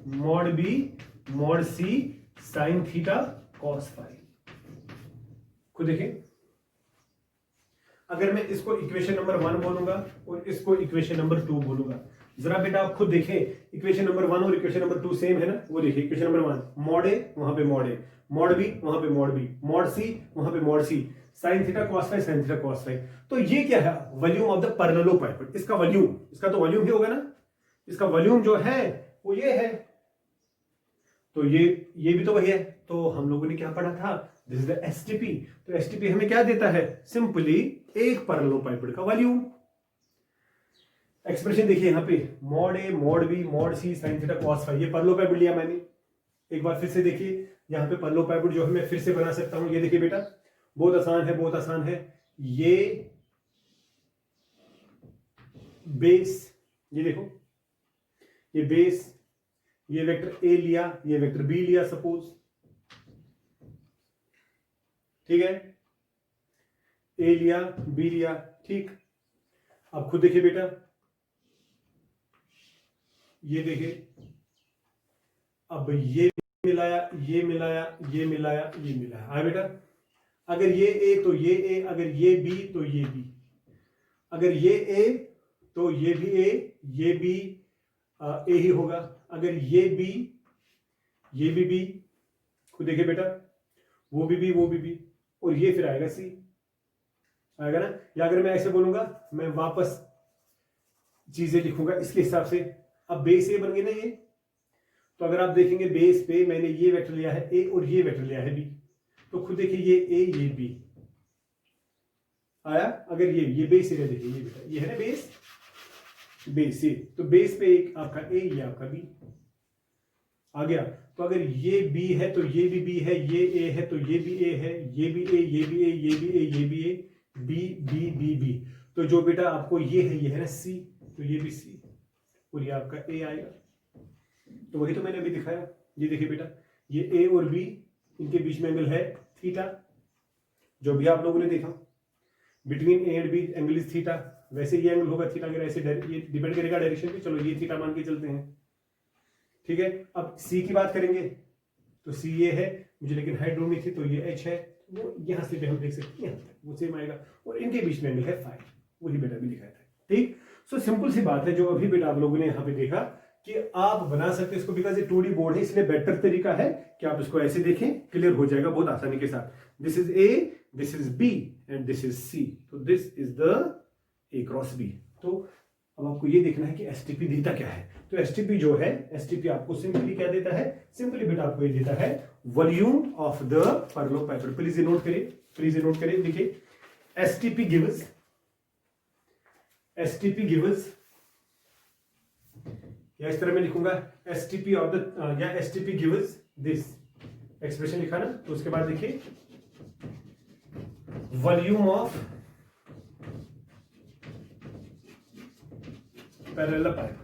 mod B mod C sine theta cos phi. खुद देखिए, अगर मैं इसको इक्वेशन नंबर 1 बोलूंगा और इसको इक्वेशन नंबर 2 बोलूंगा, जरा बेटा आप खुद देखें, इक्वेशन नंबर 1 और इक्वेशन नंबर 2 सेम है ना। वो देखिए इक्वेशन नंबर 1 मॉड ए, वहां पे मॉड ए, मॉड बी वहां पे मॉड बी, मॉड सी वहां पे mod C, sine theta cos phi sine theta cos phi. तो ये क्या है, वॉल्यूम ऑफ द पैरेललोपाइपेड। इसका वॉल्यूम, इसका तो वॉल्यूम ही होगा ना, इसका वॉल्यूम जो है वो ये है, तो ये भी तो वही है। तो हम लोगों ने क्या पढ़ा था, दिस इज द एसटीपी। तो एसटीपी हमें क्या देता है, सिंपली एक पैरेललोपाइपेड का वॉल्यूम। एक्सप्रेशन देखिए यहां पे, mod A mod B mod C sine theta cos phi, ये पैरेललोपाइपेड लिया मैंने। एक बार फिर से देखिए, यहां पे पैरेललोपाइपेड जो है मैं फिर से बना सकता हूं। ये देखिए बेटा, बहुत आसान है, बहुत आसान है। ये बेस, ये देखो, ये बेस, ये वेक्टर ए लिया, ये वेक्टर बी लिया सपोज, ठीक है, ए लिया बी लिया, ठीक। अब खुद देखिए बेटा, ये देखिए, अब ये मिलाया, ये मिलाया, ये मिलाया, ये मिलाया, हाँ बेटा। अगर ये ए तो ये ए, अगर ये बी तो ये बी, अगर ये ए तो ये भी ए, ये बी ए ही होगा, अगर ये बी ये भी बी, खुद देखिए बेटा, वो भी बी वो भी बी, और ये फिर आएगा सी, आएगा ना। या अगर मैं ऐसे बोलूंगा, मैं वापस चीजें लिखूंगा इसके हिसाब से। अब बेस ए बन गई ना ये, तो अगर आप देखेंगे बेस पे मैंने ये वेक्टर लिया है ए और ये वेक्टर लिया है बी, तो खुद देखिए ये ए ये बी आया। अगर ये बेस एरिया देखिए, ये बेटा ये है ना बेस, बेस ए, तो बेस पे एक आपका ए, ये आपका बी आ गया। तो अगर ये बी है तो ये भी बी है, ये ए है तो ये भी ए है, ये भी ए ये भी ए ये भी ए ये भी ए, बी बी बी बी। तो जो बेटा आपको ये है ना सी, तो ये भी सी और ये आपका ए आएगा। तो वही तो मैंने अभी दिखाया। ये देखिए बेटा, ये ए और बी, इनके बीच में एंगल है थीटा, जो भी आप लोगों ने देखा, between A and B angle is theta. वैसे ये एंगल होगा थीटा, अगर ऐसे ये डिपेंड करेगा डायरेक्शन पे। चलो ये थीटा मान के चलते हैं, ठीक है। अब सी की बात करेंगे, तो सी ये है मुझे, लेकिन हाइट ढूंढनी थी, तो ये एच है, वो यहां से भी हम देख सकते हैं, वो सेम आएगा, और इनके बीच में एंगल है फाइव, वही बेटा भी दिखाया था, ठीक। सो सिंपल सी बात है जो अभी बेटा आप लोगों ने यहाँ पे देखा कि आप बना सकते हैं इसको, बिकॉज ये 2D बोर्ड है, इसलिए बेटर तरीका है कि आप इसको ऐसे देखें, क्लियर हो जाएगा बहुत आसानी के साथ। This is A, this is B and this is C, तो this is the A cross B. तो अब आपको ये देखना है कि एसटीपी देता क्या है। तो एसटीपी जो है, एसटीपी आपको सिंपली क्या देता है, सिंपली बेटा आपको ये देता है वॉल्यूम ऑफ द पैरलेलोपाइपेड। प्लीज ये नोट करिए, प्लीज ये नोट करिए। देखिए एसटीपी गिव्स या इस तरह मैं लिखूंगा एसटीपी ऑफ द, या एसटीपी गिव्स दिस एक्सप्रेशन लिखा ना, तो उसके बाद देखिए वॉल्यूम ऑफ पैरेललोपाइपेड।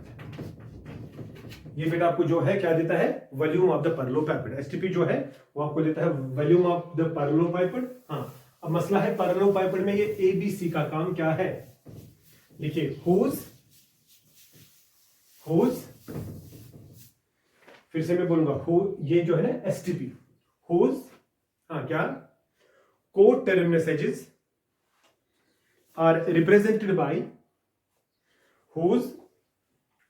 ये बेटा आपको जो है क्या देता है, वॉल्यूम ऑफ द पैरेललोपाइपेड। एसटीपी जो है वो आपको देता है वॉल्यूम ऑफ द पैरेललोपाइपेड। हाँ, अब मसला है पैरेललोपाइपेड में ये एबीसी का काम क्या है। देखिए हुज, फिर से मैं बोलूंगा हु, ये जो है ना एसटीपी, हुज, हाँ क्या, coterminous edges are represented by whose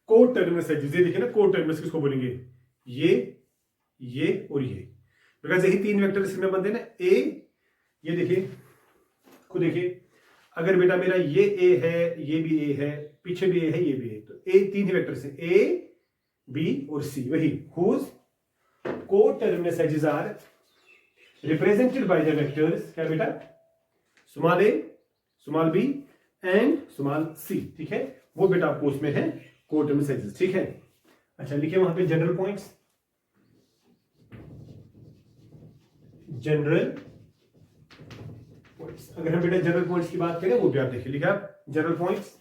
coterminous edges. ये देखिए ना, को टर्मिनस किसको बोलेंगे, ये और ये, बिकॉज यही तीन वेक्टर इसमें बनते हैं ना। ए, ये देखिए खुद देखिए, अगर बेटा मेरा ये ए है, ये भी ए है, पीछे भी ए है, ये भी है, तो ए तीन ही वेक्टर से ए बी और सी, वही whose coterminous edges are represented by the vectors, क्या बेटा, small A, small B and small C. ठीक है, वो बेटा आपको उसमें है को टर्मिनस एजेस। ठीक है, अच्छा लिखिए वहां पे जनरल पॉइंट्स, जनरल पॉइंट्स। अगर हम बेटा जनरल पॉइंट्स की बात करें वो भी आप देखिए, लिखिए आप जनरल पॉइंट्स,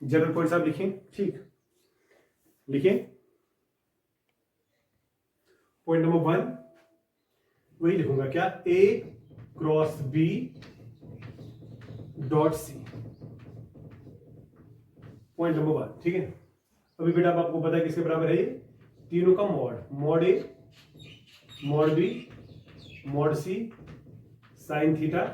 जनरल पॉइंट्स आप लिखें। ठीक, लिखिए पॉइंट नंबर 1 वही लिखूंगा, क्या, A cross B dot C, point number 1। ठीक है, अभी बेटा आपको पता है किसके बराबर है ये, तीनों का mod, mod A, mod B, mod C, sine theta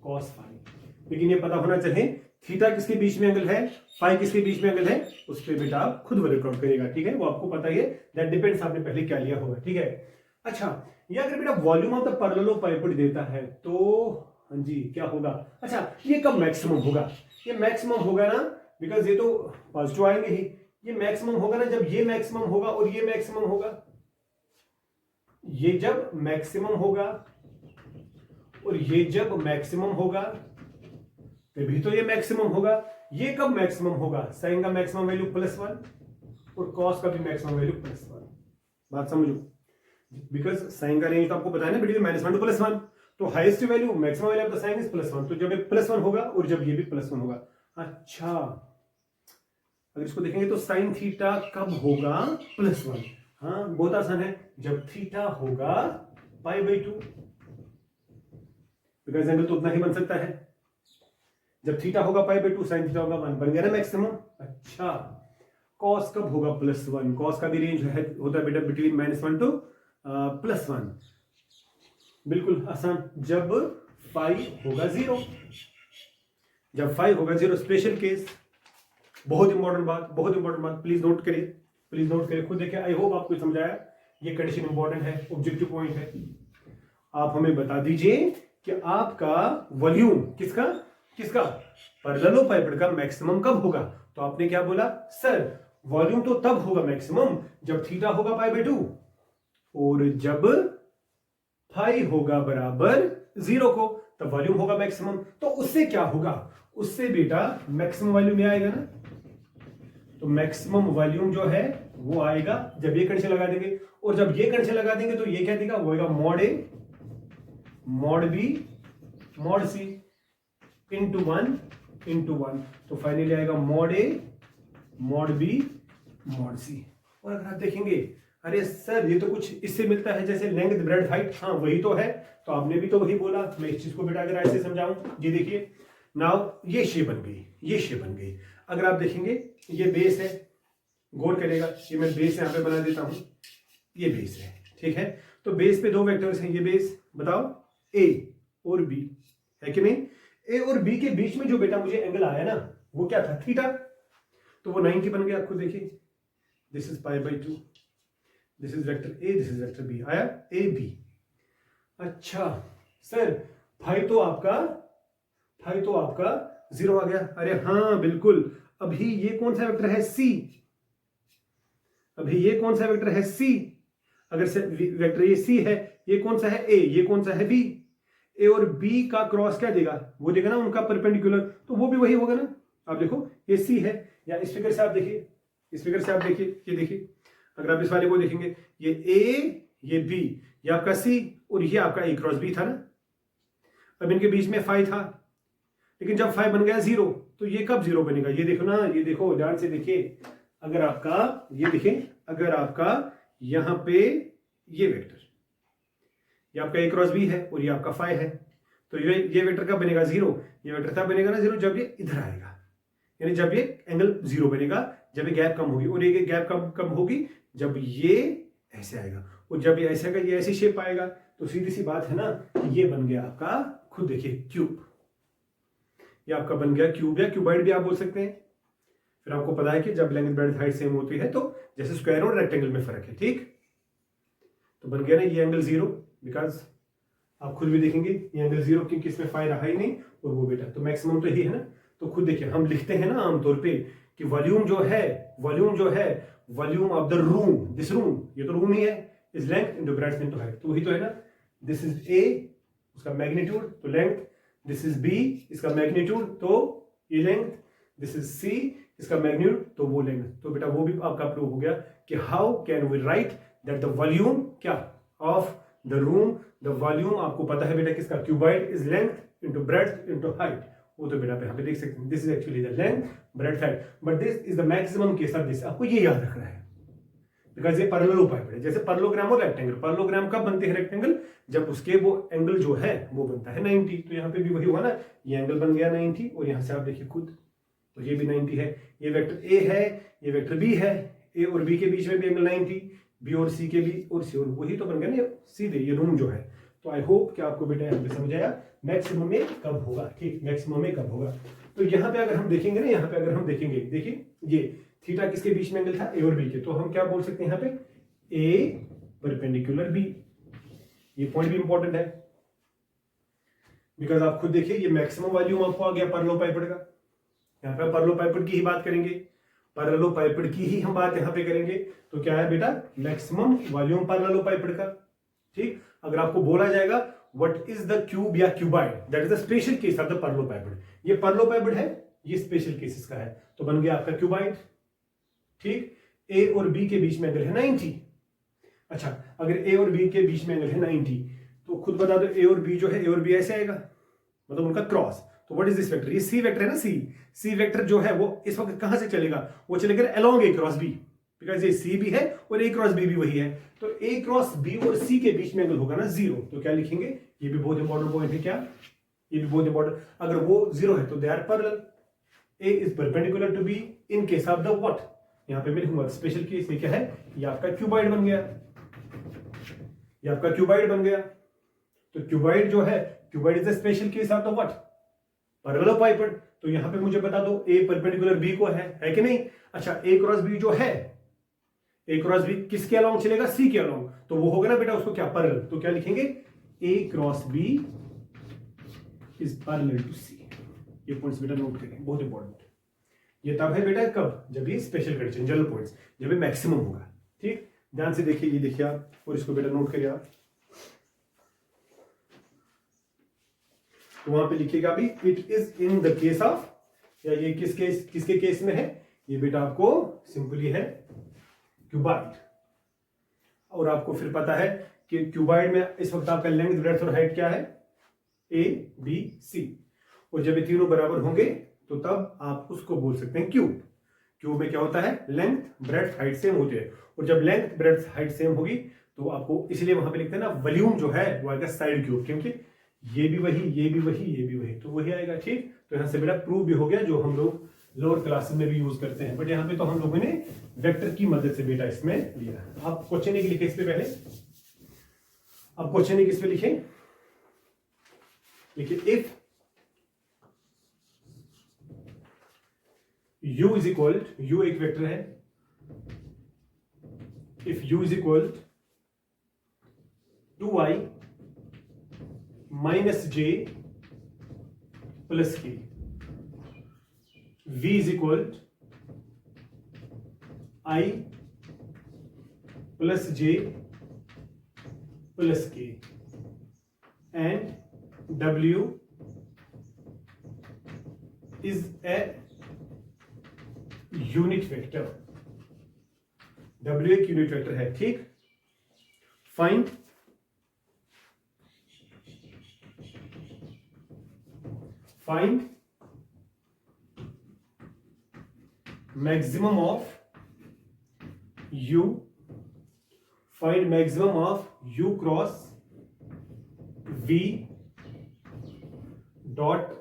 cos phi. लेकिन ये पता होना चाहिए थीटा किसके बीच में एंगल है, फाई किसके बीच में एंगल है, उस पर बेटा आप खुद वर्कआउट करिएगा। ठीक है, वो आपको पता ही है, दैट डिपेंड्स आपने पहले क्या लिया होगा। ठीक है, अच्छा ये अगर बेटा वॉल्यूम ऑफ द पैरेललोपाइपेड देता है तो हाँ जी क्या होगा, अच्छा ये कब मैक्सिमम होगा, ये मैक्सिमम होगा ना, बिकॉज ये तो पॉजिटिव आएंगे ही, ये मैक्सिमम होगा ना जब ये मैक्सिमम होगा और ये मैक्सिमम होगा। ये जब मैक्सिमम होगा और ये जब मैक्सिमम होगा तभी तो ये मैक्सिमम होगा। ये कब मैक्सिमम होगा, साइन का मैक्सिमम वैल्यू +1 और कॉस का भी मैक्सिमम वैल्यू +1। बात समझो, बिकॉज साइन का रेंज तो आपको बताया ना बिटवीन -1 to +1, तो highest value maximum value of the sine is +1, तो जब ये +1 होगा और जब ये भी +1 होगा। अच्छा अगर इसको देखेंगे तो साइन थीटा कब होगा +1, हाँ बहुत आसान है, जब थीटा होगा π/2, बिकॉज एंगल तो उतना ही बन सकता है। जब थीटा होगा π/2, साइन थीटा होगा 1, बन गया ना मैक्सिमम। अच्छा कॉस कब होगा +1, कॉस का भी रेंज है होता है बेटा बिटवीन -1 to +1, बिल्कुल आसान, जब फाई होगा 0, जब फाई होगा 0, स्पेशल केस। बहुत इंपॉर्टेंट बात, बहुत इंपॉर्टेंट बात, प्लीज नोट करिए, प्लीज नोट करिए, खुद देखिए। आई होप आपको समझ आया, ये कंडीशन इंपॉर्टेंट है, ऑब्जेक्टिव पॉइंट है। आप हमें बता दीजिए कि आपका वॉल्यूम किसका किसका पैरेललोपाइपेड का मैक्सिमम कब होगा। तो आपने क्या बोला, सर वॉल्यूम तो तब होगा मैक्सिमम जब थीटा होगा π/2 और जब फाई होगा बराबर 0 को, तब वॉल्यूम होगा मैक्सिमम। तो उससे क्या होगा, उससे बेटा मैक्सिमम वॉल्यूम में आएगा ना, तो मैक्सिमम वॉल्यूम जो है वो आएगा जब ये कंडीशन लगा देंगे, और जब ये कंडीशन लगा देंगे तो ये क्या देगा, वो आएगा mod A, mod B, mod C into 1, तो फाइनली आएगा mod A, mod B, mod C. और अगर आप देखेंगे, अरे सर ये तो कुछ इससे मिलता है जैसे लेंथ ब्रेड्थ हाइट, हाँ वही तो है, तो आपने भी तो वही बोला। मैं इस चीज को बेटा अगर ऐसे समझाऊं, ये देखिए नाउ ये शेप बन गई, ये शेप बन गई। अगर आप देखेंगे ये बेस है, गौर करेगा, ये मैं बेस यहां पे बना देता हूं, ये बेस है, ठीक है। तो बेस पे 2 वेक्टर्स हैं, ये बेस बताओ ए और बी है कि नहीं। ए और बी के बीच में जो बेटा मुझे एंगल आया ना, वो क्या था, थीटा, तो वो 90 बन गया। आपको देखिए this is π/2, this is vector A, this is vector B, आया ए बी। अच्छा सर फाई तो आपका 0 आ गया। अरे हाँ बिल्कुल, अभी ये कौन सा वेक्टर है? सी। अभी ये कौन सा वेक्टर है? सी। अगर वेक्टर ये सी है, ये कौन सा है? ए। ये कौन सा है? बी। ए और बी का क्रॉस क्या देगा? वो देगा ना उनका परपेंडिकुलर, तो वो भी वही होगा ना। आप देखो ये सी है, या इस फिगर से आप देखिए, इस फिगर से आप देखिए, ये देखिए, अगर आप इस वाले को देखेंगे, ये ए, ये बी, ये आपका सी और ये आपका ए क्रॉस बी था ना। अब इनके बीच में फाइव था, लेकिन जब फाइव बन गया 0, तो ये कब 0 बनेगा? ये देखो ना, ये देखो ध्यान से देखिए। अगर आपका ये देखें, अगर आपका यहां पे ये वेक्टर, ये आपका ए क्रॉस बी है और ये आपका फाइव है, तो ये वेक्टर कब बनेगा? 0। ये वेक्टर तब बनेगा ना 0 जब ये इधर आएगा, यानी जब ये एंगल 0 बनेगा, जब ये गैप कम होगी। और ये गैप कम होगी जब ये ऐसे आएगा, और जब ये ऐसे आएगा, ये ऐसी शेप आएगा। तो सीधी सी बात है ना कि ये बन गया आपका, खुद देखिए, क्यूब। ये आपका बन गया क्यूब, या क्यूबाइड भी आप बोल सकते हैं। फिर आपको पता है कि जब लेंथ ब्रेड्थ हाइट सेम होती है, तो जैसे स्क्वायर और रेक्टेंगल में फर्क है, ठीक। तो बन गया ना ये एंगल 0, बिकॉज आप खुद भी देखेंगे ये एंगल 0, क्योंकि इसमें फाई रहा ही नहीं, और वो बेटा तो मैक्सिमम तो ही है ना। तो खुद देखिए, हम लिखते हैं ना आमतौर पे कि वॉल्यूम जो है volume of the room, this room, ये तो रूम ही है, is length into breadth into height, तो वही तो है ना। दिस इज ए, उसका मैग्नीट्यूड तो लेंथ, दिस इज बी, इसका मैग्नीट्यूड तो ये लेंथ, दिस इज सी, इसका मैग्नीट्यूड तो वो लेंथ। तो बेटा वो भी आपका प्रूव हो गया कि how can we write that the volume क्या of the room, the volume आपको पता है बेटा किसका? Cuboid is length into breadth into height. वो तो बेटा यहाँ पे देख सकते हैं, this is actually the length, breadth, height, but this is the maximum case of this. आपको ये याद रखना है, बिकॉज ये पैरेललोपाइड है। जैसे पैरेललोग्राम और रेक्टेंगल, पैरेललोग्राम कब बनते हैं? रेक्टेंगल, जब उसके वो एंगल जो है वो बनता है 90। तो यहाँ पे भी वही हुआ ना, ये एंगल बन गया 90, और यहाँ से आप देखिए खुद, तो ये भी 90 है। ये वेक्टर ए है, ये वेक्टर बी है, ए और बी के बीच में भी एंगल 90, बी और सी के भी, और सी और वही तो बन गया ना सीधे ये रूम जो है। तो आई होप कि आपको बेटा यहाँ पे समझ आया मैक्सिमम में कब होगा, ठीक, मैक्सिमम में कब होगा। तो यहाँ पे अगर हम देखेंगे ना, यहाँ पे अगर हम देखेंगे, देखिए ये थीटा किसके बीच में एंगल था? ए और बी के। तो हम क्या बोल सकते हैं यहाँ पे? ए परपेंडिकुलर बी। ये पॉइंट भी इंपॉर्टेंट है, बिकॉज आप खुद देखिए ये मैक्सिमम वॉल्यूम आपको आ गया पैरेललोपाइपेड का। यहाँ पे पैरेललोपाइपेड की ही बात करेंगे, पैरेललोपाइपेड की ही हम बात यहाँ पे करेंगे। तो क्या है बेटा? मैक्सिमम वॉल्यूम पैरेललोपाइपेड का, ठीक। अगर आपको बोला जाएगा व्हाट इज द क्यूब या cuboid, that is the special case of the parallelepiped. ये पैरेललोपाइपेड है, ये स्पेशल केसेस का है, तो बन गया आपका क्यूबाइड, ठीक। ए और बी के बीच में एंगल है 90। अच्छा, अगर ए और बी के बीच में एंगल है 90, तो खुद बता दो ए और बी जो है, ए और बी ऐसे आएगा, मतलब उनका क्रॉस। तो व्हाट इज दिस वेक्टर? ये सी वेक्टर है ना, सी वेक्टर जो है वो इस वक्त कहां से चलेगा? वो चलेगा along A cross B, because ये सी भी है और ए क्रॉस बी भी वही है। तो ए क्रॉस बी और सी के बीच में एंगल होगा ना 0। तो क्या लिखेंगे? ये भी बहुत इंपॉर्टेंट पॉइंट है। क्या? ये भी बहुत इंपॉर्टेंट। अगर वो 0 है तो they are parallel. A is perpendicular to B in case of the what? यहां पे मैं लिखूंगा स्पेशल केस में क्या है? ये आपका क्यूबाइड बन गया, ये आपका क्यूबाइड बन गया। तो क्यूबाइड जो है, cuboid is the special case of the what? Parallelepiped. तो यहां पे मुझे बता दो ए परपेंडिकुलर बी को है कि नहीं? अच्छा, ए क्रॉस बी जो है, ए क्रॉस बी किसके अलोंग चलेगा? सी के अलोंग। तो वो होगा ना बेटा उसको क्या? पैरेलल। तो क्या लिखेंगे? A cross B is parallel to C. ये पॉइंट्स बेटा नोट करें, बहुत इंपॉर्टेंट। ये तब है बेटा कब? जब ये स्पेशल कंडीशन, जनरल पॉइंट्स, जब ये मैक्सिमम होगा, ठीक। ध्यान से देखिए, ये देखिए आप, और इसको बेटा नोट करिए आप। तो वहां पे लिखिएगा अभी it is in the case of, या ये किसके केस में है? ये बेटा आपको सिंपली है क्यूबाइड। और आपको फिर पता है कि क्यूबाइड में इस वक्त आपका लेंथ, ब्रेड्थ और हाइट क्या है? A B C. और जब ये तीनों बराबर होंगे तो तब आप उसको बोल सकते हैं क्यूब। क्यूब में क्या होता है? लेंथ, ब्रेड्थ, हाइट सेम होती है। और जब लेंथ, ब्रेड्थ, हाइट सेम होगी तो आपको, इसलिए वहां पे लिखते हैं ना वॉल्यूम जो है वो आएगा साइड क्यूब, क्योंकि ये भी वही, ये भी वही, ये भी वही, तो वही आएगा, ठीक। तो यहां से बेटा प्रूव भी हो गया, जो हम लोग लोअर क्लासेस में भी यूज करते हैं, बट यहाँ पे तो हम लोगों ने वेक्टर की मदद से बेटा इसमें लिया। आप क्वेश्चन एक लिखे इस पे, पहले आप क्वेश्चन एक इस पे लिखे, if u is equal, u एक वेक्टर है, if u is equal 2i minus j plus k, v is equal I plus j plus k and w is a unit vector. w एक unit vector है, ठीक। Find maximum of u, find maximum of u cross v dot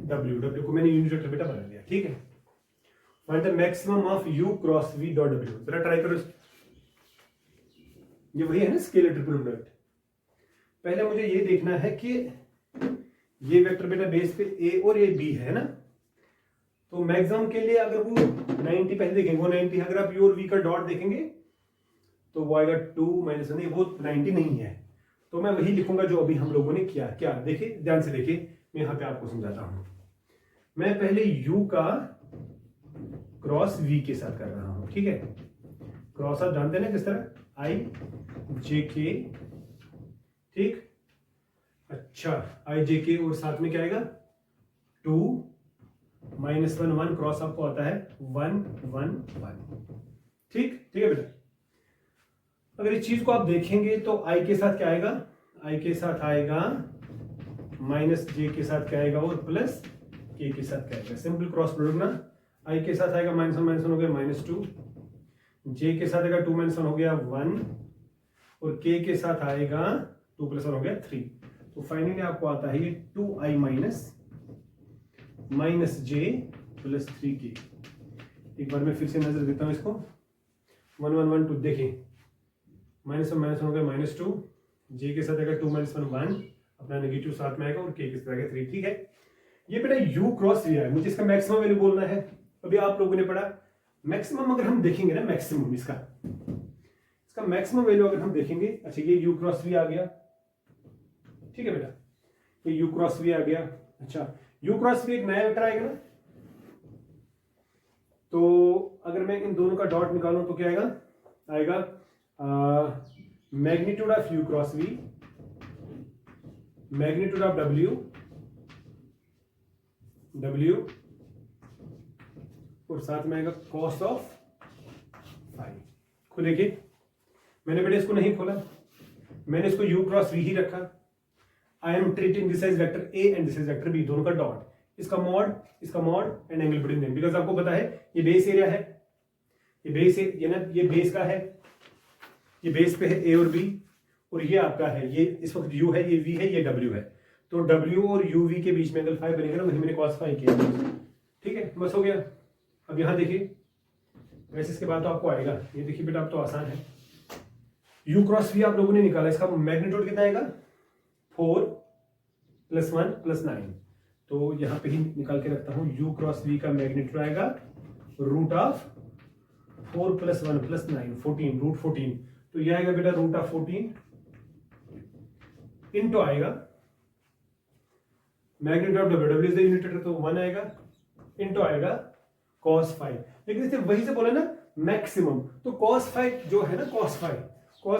w को मैंने unit vector बेटा बना लिया, ठीक है। Find the maximum of u cross v dot w। जरा ट्राई करो, ये वही है ना स्केलर ट्रिपल प्रोडक्ट। पहले मुझे ये देखना है कि ये वेक्टर बेटा बेस पे a और ये b है ना, तो मैक्सिमम के लिए अगर वो 90 पहले देखेंगे, वो 90 अगर आप u और v का डॉट देखेंगे तो वो आएगा 2 माइनस, नहीं वो 90 नहीं है, तो मैं वही लिखूंगा जो अभी हम लोगों ने किया। क्या, देखिए ध्यान से देखिए, मैं यहाँ पे आपको समझाता हूं। मैं पहले u का क्रॉस v के साथ कर रहा हूं, ठीक है। क्रॉस आप जानते हैं ना किस तरह, i j k, ठीक। अच्छा, i j k और साथ में क्या आएगा 2 माइनस 1 1, क्रॉस आपको आता है 1 1 1, ठीक ठीक है बेटा। अगर इस चीज को आप देखेंगे तो i के साथ क्या आएगा, i के साथ आएगा माइनस j के साथ क्या आएगा और प्लस k के साथ क्या आएगा। सिंपल क्रॉस प्रोडक्ट ना, i के साथ आएगा -1 -1 हो गया -2, j के साथ आएगा 2 - 1 हो गया 1 और k के साथ आएगा 2 + 1 हो गया 3। तो फाइनली आपको आता है ये 2i minus j plus 3k। एक बार मैं फिर से नजर देता हूं इसको, 1 1 1 2, देखिए -1 -1 हो गया -2, j के साथ आएगा 2 - 1 1, अपना नेगेटिव साथ में आएगा और k के साथ आएगा 3, ठीक है। ये बेटा u क्रॉस v है, मुझे इसका मैक्सिमम वैल्यू बोलना है। अभी आप लोगों ने पढ़ा मैक्सिमम, अगर हम देखेंगे ना मैक्सिमम इसका मैक्सिमम वैल्यू अगर हम देखेंगे, अच्छा ये u क्रॉस v आ गया, ठीक है बेटा, ये u क्रॉस v आ गया। अच्छा, u क्रॉस v एक नया वेक्टर आएगा ना, तो अगर मैं इन दोनों का डॉट निकालूं तो क्या आएगा magnitude of u cross v, magnitude of w और साथ में आएगा कॉस ऑफ फाई। खोलिए, मैंने बेटा इसको नहीं खोला, मैंने इसको u क्रॉस v ही रखा। I am treating this as vector a and this as vector b, दोनों का डॉट, इसका mod and angle between them, because आपको पता है ये बेस एरिया है, ये बेस ये ना, ये बेस का है, ये बेस पे है a और b, और ये आपका है, ये इस वक्त u है, ये v है, ये w है, तो w और uv के बीच में एंगल फाई बनेगा ना, वही मैंने cos फाई किया, ठीक है, बस हो गया। अब यहां देखिए, वैसे इसके बाद तो आपको आएगा, ये देखिए बेटा अब तो आसान है, u क्रॉस v आप लोगों ने निकाला, इसका मैग्नीट्यूड कितना आएगा 4 + 1 + 9, तो यहां पे ही निकाल के रखता हूं, u क्रॉस v का मैग्नीट्यूड आएगा रूट ऑफ 4 + 1 + 9 14, रूट 14, तो यह आएगा बेटा रूट ऑफ 14 इनटू आएगा magnitude of w is the unit vector, तो 1 आएगा इनटू आएगा cos फाई। लेकिन इसे वही से बोला ना मैक्सिमम, तो cos फाई जो है ना, cos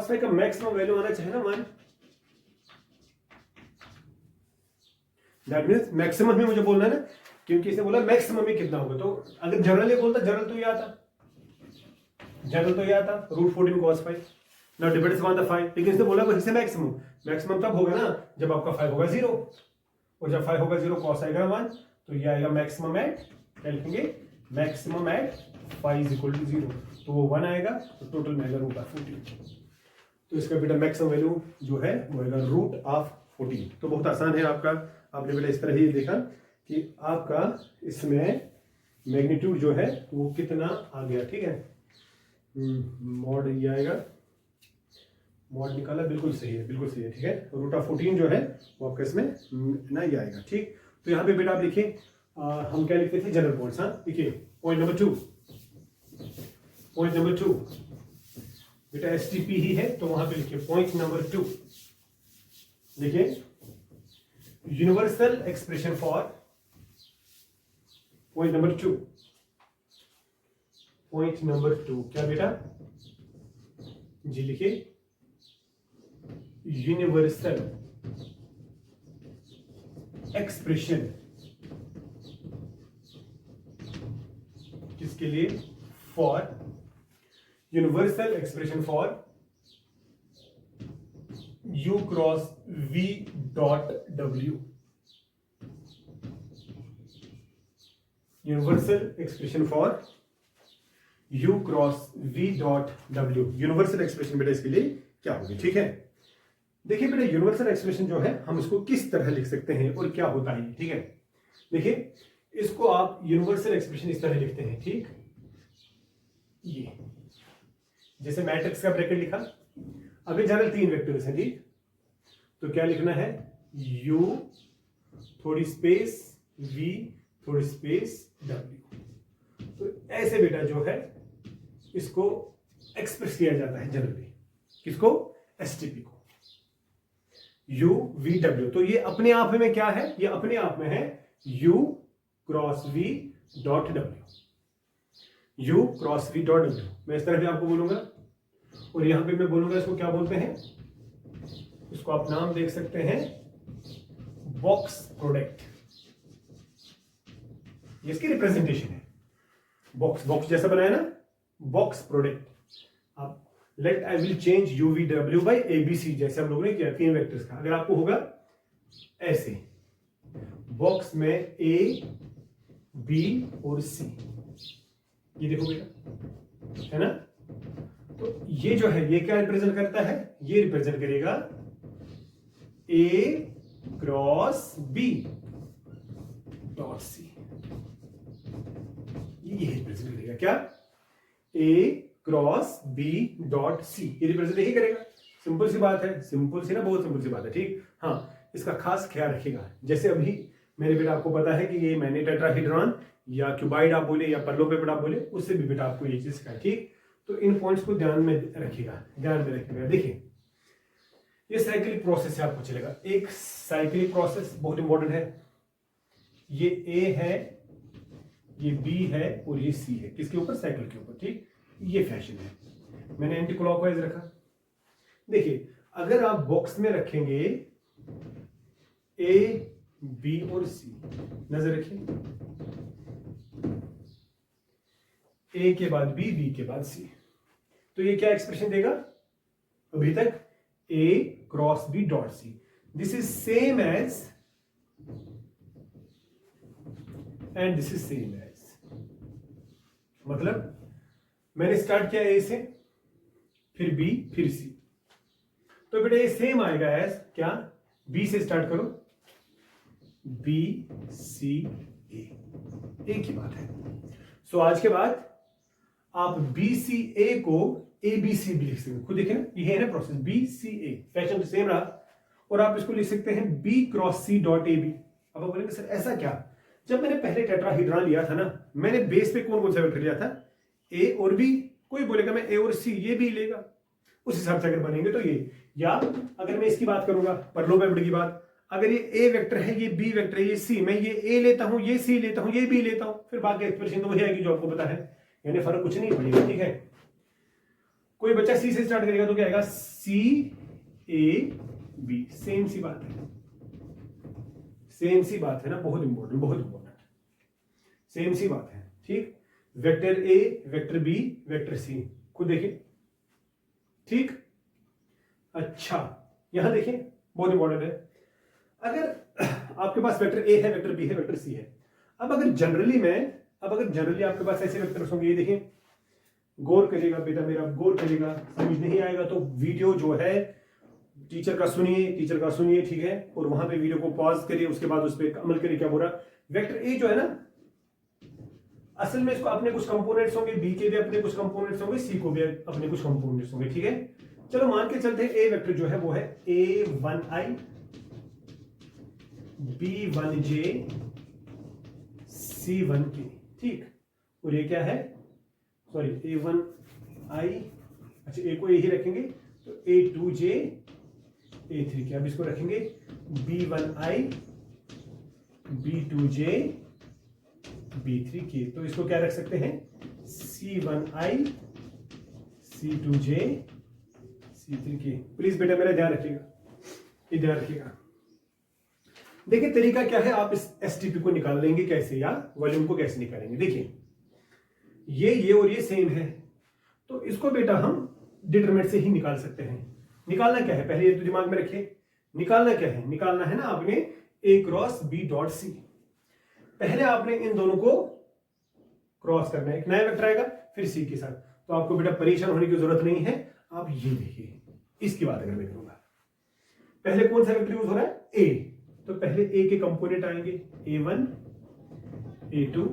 फाई का मैक्सिमम वैल्यू आना चाहिए ना 1, दैट मींस मैक्सिमम ही मुझे बोलना है ना, क्योंकि इसने बोला मैक्सिमम ही कितना होगा, तो अगर जनरल ये बोलता, जनरल तो ये आता root 14 cos phi, now depends on the phi, लेकिन इसने बोला वही से मैक्सिमम तब होगा ना जब आपका फाई होगा 0, और जब फाई होगा 0 cos आएगा 1, तो ये आएगा मैक्सिमम एट, क्या लिखेंगे, maximum at phi is equal to 0, तो वो 1 आएगा, तो टोटल में आएगा रूट ऑफ 14, तो इसका बेटा मैक्सिमम वैल्यू जो है वो आएगा रूट ऑफ 14। तो बहुत आसान है आपका, आपने बेटा इस तरह ही देखा कि आपका इसमें मैग्नीट्यूड जो है वो कितना आ गया, ठीक है। मॉड ये आएगा, मॉड निकाला, बिल्कुल सही है, ठीक है। रूट ऑफ 14 जो है वो आपका इसमें ना ये आएगा, ठीक। तो यहाँ पे बेटा आप लिखिए, हम क्या लिखते थे, जनरल पॉइंट्स, हाँ देखिए, पॉइंट नंबर 2 बेटा STP ही है, तो वहां पे लिखिए पॉइंट नंबर 2, देखिए universal expression for point number 2, point number 2 क्या बेटा जी लिखिए, यूनिवर्सल एक्सप्रेशन किसके लिए, for universal expression for U cross V dot W, universal expression for U cross V dot W, universal expression बेटा इसके लिए क्या होगी, ठीक है। देखिए बेटा यूनिवर्सल एक्सप्रेशन जो है हम इसको किस तरह लिख सकते हैं और क्या होता है, ठीक है। देखिए इसको आप यूनिवर्सल एक्सप्रेशन इस तरह लिखते हैं, ठीक, ये जैसे मैट्रिक्स का ब्रैकेट लिखा, अभी जनरल 3 वेक्टर्स हैं, ठीक, तो क्या लिखना है, U थोड़ी स्पेस V थोड़ी स्पेस W। तो ऐसे बेटा जो है इसको एक्सप्रेस किया जाता है जनरली, किसको, एसटीपी को, U V W। तो ये अपने आप में क्या है, ये अपने आप में है U cross V dot W, U cross V dot W। मैं इस तरह भी आपको बोलूंगा और यहां पे मैं बोलूंगा इसको क्या बोलते हैं, इसको आप नाम देख सकते हैं बॉक्स प्रोडक्ट, ये इसकी रिप्रेजेंटेशन है, बॉक्स बॉक्स जैसा बनाया ना, बॉक्स प्रोडक्ट। आप let I will change U V W by ABC, जैसे हम लोगों ने किया 3 वेक्टर्स का। अगर आपको होगा ऐसे बॉक्स में A B और C, ये देखो बेटा, है ना, तो ये जो है ये क्या रिप्रेजेंट करता है, ये रिप्रेजेंट करेगा A cross B dot C, ये रिप्रेजेंट करेगा क्या, A cross B dot C, ये रिप्रेजेंट ही करेगा। सिंपल सी बात है, सिंपल सी ना, बहुत सिंपल सी बात है, ठीक। हाँ, इसका खास ख्याल रखिएगा, जैसे अभी मेरे बेटा आपको पता है कि ये मैंने टेट्राहीड्रॉन या क्यूबाइड आप बोले या परलोपेपिड आप बोले, उससे भी बेटा आपको ये चीज सिखाया, ठीक। तो इन पॉइंट्स को ध्यान में रखिएगा, ध्यान में रखिएगा। देखिए ये साइक्लिक प्रोसेस से आपको चलेगा, एक साइक्लिक प्रोसेस बहुत इंपॉर्टेंट है, ये A है, ये B है और ये C है, किसके ऊपर, साइकिल के ऊपर, ठीक। ये फैशन है, मैंने एंटी क्लॉकवाइज रखा। देखिए अगर आप बॉक्स में रखेंगे A B और C, नजर रखिए, A के बाद B, B के बाद C, तो ये क्या एक्सप्रेशन देगा, अभी तक A cross B dot C, this is same as and this is same as, मतलब मैंने स्टार्ट किया A से, फिर B, फिर C, तो बेटा ये सेम आएगा एज क्या, B से स्टार्ट करो, B C A, एक ही बात है। सो आज के बाद आप BCA को ABC भी लिख सकते हैं, खुद देखें ना, ये है ना प्रोसेस, BCA फैशन तो सेम रहा, और आप इसको लिख सकते हैं B cross C dot AB। अब आप बोलेंगे सर ऐसा क्या, जब मैंने पहले टेट्राहीड्रॉन लिया था ना, मैंने बेस पे कौन कौन सा वेक्टर लिया था, A और B, कोई बोलेगा मैं A और C ये भी लेगा, उस हिसाब से अगर बनेंगे तो ये, या अगर मैं इसकी बात करूंगा परलोपेपिड की बात, अगर ये A वेक्टर है, ये B वेक्टर है, ये C, मैं ये A लेता हूं, ये C लेता हूं, ये B लेता हूं, फिर बाकी एक्सप्रेशन तो वही आएगी जो आपको पता है, यानी फर्क कुछ नहीं पड़ेगा, ठीक है। कोई बच्चा C से स्टार्ट करेगा तो क्या आएगा, C A B, सेम सी बात है, सेम सी बात है ना, बहुत इंपॉर्टेंट, बहुत इंपॉर्टेंट, सेम सी बात है, ठीक। Vector A, vector B, vector C, खुद देखिए, ठीक। अच्छा यहां देखिए बहुत इंपॉर्टेंट है, अगर आपके पास वेक्टर A है, वेक्टर B है, वेक्टर C है, अब अगर जनरली आपके पास ऐसे वेक्टर्स होंगे, ये देखिए, गौर करिएगा बेटा मेरा, गौर करिएगा, समझ नहीं आएगा तो वीडियो जो है टीचर का सुनिए, ठीक है, और वहां पे वीडियो को पॉज करिए, उसके बाद उस पर अमल करिए। क्या बोल रहा, वेक्टर A जो है ना, असल में इसको अपने कुछ कंपोनेंट्स होंगे, B के भी अपने कुछ कंपोनेंट्स होंगे, C को भी अपने कुछ कंपोनेंट्स होंगे, ठीक है। चलो मान के चलते हैं A वेक्टर जो है वो है A1I B1J C1K, ठीक, और ये क्या है, सॉरी A1I, अच्छा A को यही रखेंगे तो A2J A3K, अब इसको रखेंगे B1I B2J B3K। तो इसको क्या रख सकते हैं, C1I C2J C3K। प्लीज बेटा मेरा ध्यान रखिएगा, ये ध्यान रखिएगा। देखिए तरीका क्या है, आप इस STP को निकाल लेंगे कैसे, या वॉल्यूम को कैसे निकालेंगे। देखिए ये और ये सेम है, तो इसको बेटा हम डिटरमिनेंट से ही निकाल सकते हैं। निकालना क्या है, पहले ये तो दिमाग में रखिए, निकालना क्या है, निकालना है ना आपने A cross B dot C। पहले आपने इन दोनों को क्रॉस करना है, एक नया वेक्टर आएगा फिर C के साथ। तो आपको बेटा परेशान होने की जरूरत नहीं है। आप ये देखिए, इसकी बात अगर मैं करूंगा, पहले कौन सा वेक्टर यूज हो रहा है, A। तो पहले A के कंपोनेंट आएंगे A1 A2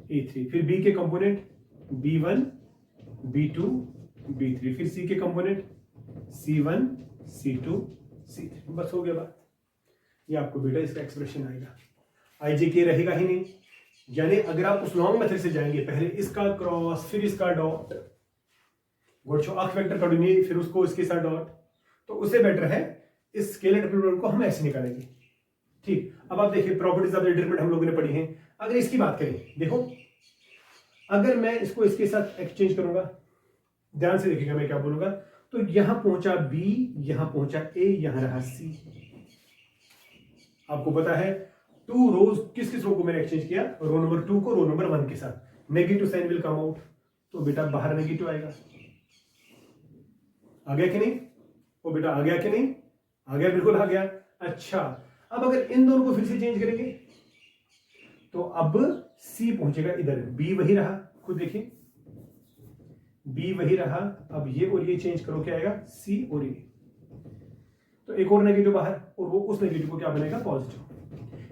A3, फिर B के कंपोनेंट B1 B2 B3, फिर C के कंपोनेंट C1 C2 C3। बस हो गया बात। ये आपको बेटा इसका एक्सप्रेशन आएगा, IJK रहेगा ही नहीं। यानी अगर आप उस लॉन्ग मेथड से जाएंगे, पहले इसका क्रॉस फिर इसका डॉट, गोडशो आख वेक्टर काटूंगी फिर उसको इसके साथ डॉट, तो उससे बेटर है इस स्केलर डिटरमिनेंट को हम ऐसे निकालेंगे। ठीक, अब आप देखिए प्रॉपर्टीज ऑफ डिटरमिनेंट हम लोगों ने पढ़ी हैं। अगर इसकी बात करें, देखो अगर मैं इसको इसके साथ एक्सचेंज करूंगा, ध्यान से देखिएगा मैं क्या बोलूंगा, तो यहां पहुंचा B, यहां पहुंचा A, यहां रहा C। आपको पता है 2 रोज किस किस रो को मैंने एक्सचेंज किया, रो नंबर 2 को रो नंबर 1 के साथ। Negative sign will come out, तो बेटा बाहर नेगेटिव आएगा। आ गया कि नहीं, वो बेटा आ गया कि नहीं, आ गया, बिल्कुल आ गया। अच्छा, अब अगर इन दोनों को फिर से चेंज करेंगे, तो अब C पहुंचेगा इधर, B वही रहा, खुद देखिए B वही रहा। अब ये और ये चेंज करो, क्या आएगा, C और ये, तो एक और नेगेटिव बाहर, और वो उस नेगेटिव को क्या बनेगा, पॉजिटिव।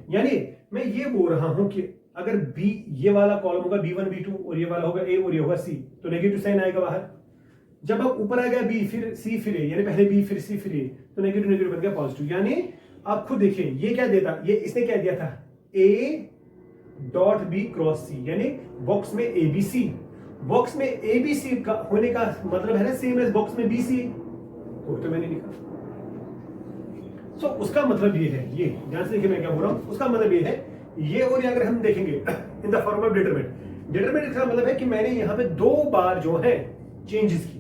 यानी मैं ये बोल रहा हूं कि अगर B, ये वाला कॉलम होगा B1 B2 और ये वाला होगा A और ये होगा C, तो नेगेटिव साइन आएगा बाहर। जब अब ऊपर आ गया B फिर C फिर A, यानी पहले B फिर C फिर A, तो नेगेटिव नेगेटिव बन गया पॉजिटिव। यानी आप खुद देखिए ये क्या देता, ये इसने क्या दिया था, A dot B cross C, यानी बॉक्स में ABC। बॉक्स में ABC का होने का मतलब है ना सेम एज बॉक्स में BC, तो मैंने लिखा। सो उसका मतलब ये है, ये ध्यान से देखिए मैं क्या बोल रहा हूं, उसका मतलब ये है, ये और ये अगर हम देखेंगे in the form of determinant, determinant का मतलब है कि मैंने यहां पे 2 बार जो है चेंजेस की,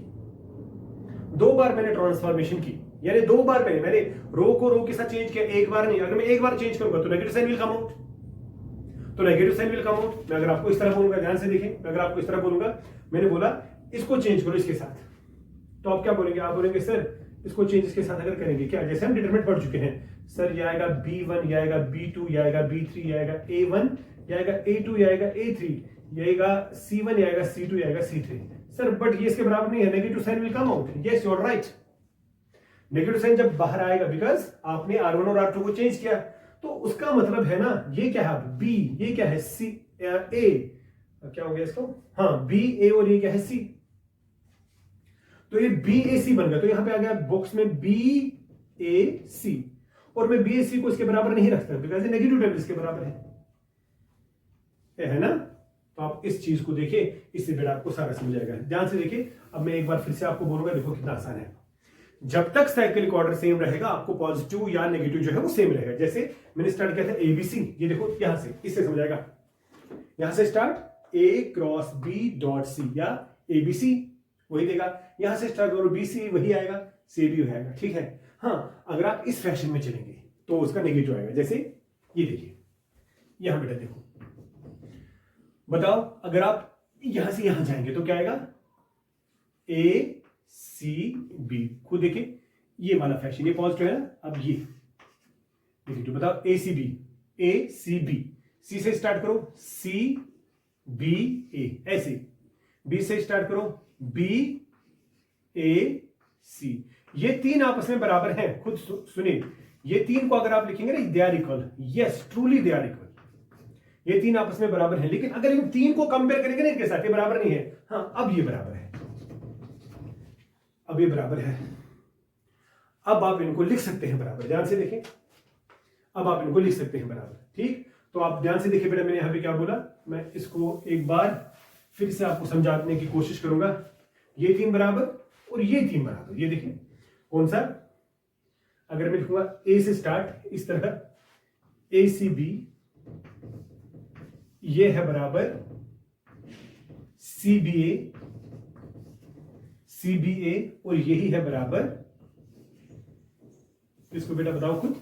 2 बार मैंने ट्रांसफॉर्मेशन की, यानी 2 बार मैंने रो को रो के साथ चेंज किया, एक बार नहीं। अगर मैं एक बार चेंज करूंगा तो negative sign will come out, तो negative sign will come out. मैं अगर आपको इस तरह बोलूंगा, ध्यान से देखें, मैं अगर आपको इस तरह बोलूंगा, मैंने बोला इसको चेंज करो इसके साथ, तो आप क्या बोलेंगे, आप बोलेंगे सर इसको चेंज इसके साथ अगर करेंगे क्या, जैसे हम डिटरमिनेंट पढ़ चुके हैं सर, ये आएगा B1, ये आएगा B2, ये आएगा B3, ये आएगा A1, ये आएगा A2, ये आएगा A3, ये आएगा C1, ये आएगा C2, ये आएगा C3। सर बट ये इसके बराबर नहीं है, negative sign will come out. Yes you are right, negative sign जब बाहर आएगा बिकॉज आपने R1 और R2 को चेंज किया, तो उसका मतलब है ना, ये क्या है B, ये क्या है C, A, क्या हो गया इसको, हाँ B A, और ये क्या है C, तो ये BAC बन गया। तो यहां पे आ गया बॉक्स में BAC, और मैं BAC को इसके बराबर नहीं रखता बिकॉज ये नेगेटिव टेबल इसके बराबर है ना। तो आप इस चीज को देखिए, इससे बेटा आपको सारा समझ आएगा। ध्यान से देखिए, अब मैं एक बार फिर से आपको बोलूंगा, देखो कितना आसान है। जब तक साइक्लिक ऑर्डर सेम रहेगा, आपको पॉजिटिव या नेगेटिव जो है वो सेम रहेगा। जैसे मैंने स्टार्ट किया था ABC, ये देखो यहां से, इससे समझ आएगा, यहां से start A cross B dot C, या ABC वही देगा, यहां से स्टार्ट करो BC वही आएगा, C भी आएगा, ठीक है। हाँ, अगर आप इस फैशन में चलेंगे तो उसका नेगेटिव आएगा। जैसे ये देखिए, यहां बेटा देखो, बताओ अगर आप यहां से यहां जाएंगे तो क्या आएगा, ACB, खुद देखिए ये वाला फैशन, ये पॉजिटिव है ना। अब ये नेगेटिव, बताओ ACB, C से स्टार्ट करो CBA, ऐसे B से स्टार्ट करो BAC, ये 3 आपस में बराबर हैं। खुद सुनिए, ये 3 को अगर आप लिखेंगे ना, they are equal, yes truly they are equal, ये 3 आपस में बराबर हैं। लेकिन अगर इन 3 को कंपेयर करेंगे ना इनके साथ, ये बराबर नहीं है। हाँ, अब ये बराबर है, अब ये बराबर है, अब आप इनको लिख सकते हैं बराबर। ध्यान से देखें, अब आप इनको लिख सकते हैं बराबर, ठीक। तो आप ध्यान से देखिए बेटा, मैंने यहां पे क्या बोला, मैं इसको एक बार फिर से आपको समझाने की कोशिश करूंगा। ये 3 बराबर और ये 3 बराबर, ये देखिए कौन सा, अगर मैं लिखूंगा A से स्टार्ट इस तरह ACB, ये है बराबर CBA और यही है बराबर, इसको बेटा बताओ खुद,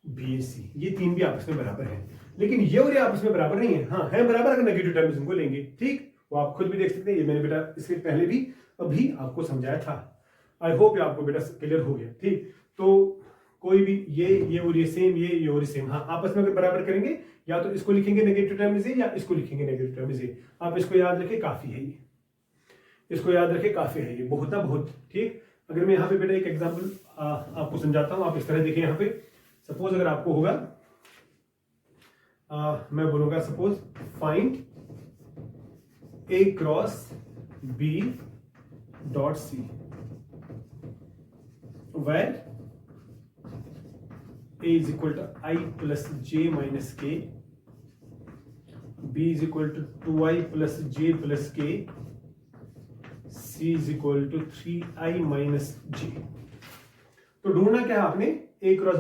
BAC। ये तीन भी आपस में बराबर है, लेकिन ये और ये आपस में बराबर नहीं है। हाँ है बराबर अगर नेगेटिव टर्म्स इनको लेंगे, ठीक, वो आप खुद भी देख सकते हैं। ये मैंने बेटा इसके पहले भी अभी आपको समझाया था। आई होप ये आपको बेटा क्लियर हो गया, ठीक। तो कोई भी ये और ये सेम, ये और ये सेम, हाँ आपस में अगर बराबर करेंगे, या तो इसको लिखेंगे नेगेटिव टर्म से या इसको लिखेंगे नेगेटिव टर्म से। आप इसको याद रखें, काफी है ये, इसको याद रखें, काफी है ये, बहुत ना बहुत, ठीक। अगर मैं यहाँ पे बेटा एक एग्जाम्पल आपको समझाता हूँ, आप इस तरह देखिए। यहाँ पे सपोज अगर आपको होगा, मैं बोलूंगा suppose find A cross B dot C where A is equal to I plus J minus K, B is equal to 2I plus J plus K, C is equal to 3I minus J। तो ढूंढना क्या है आपने, A cross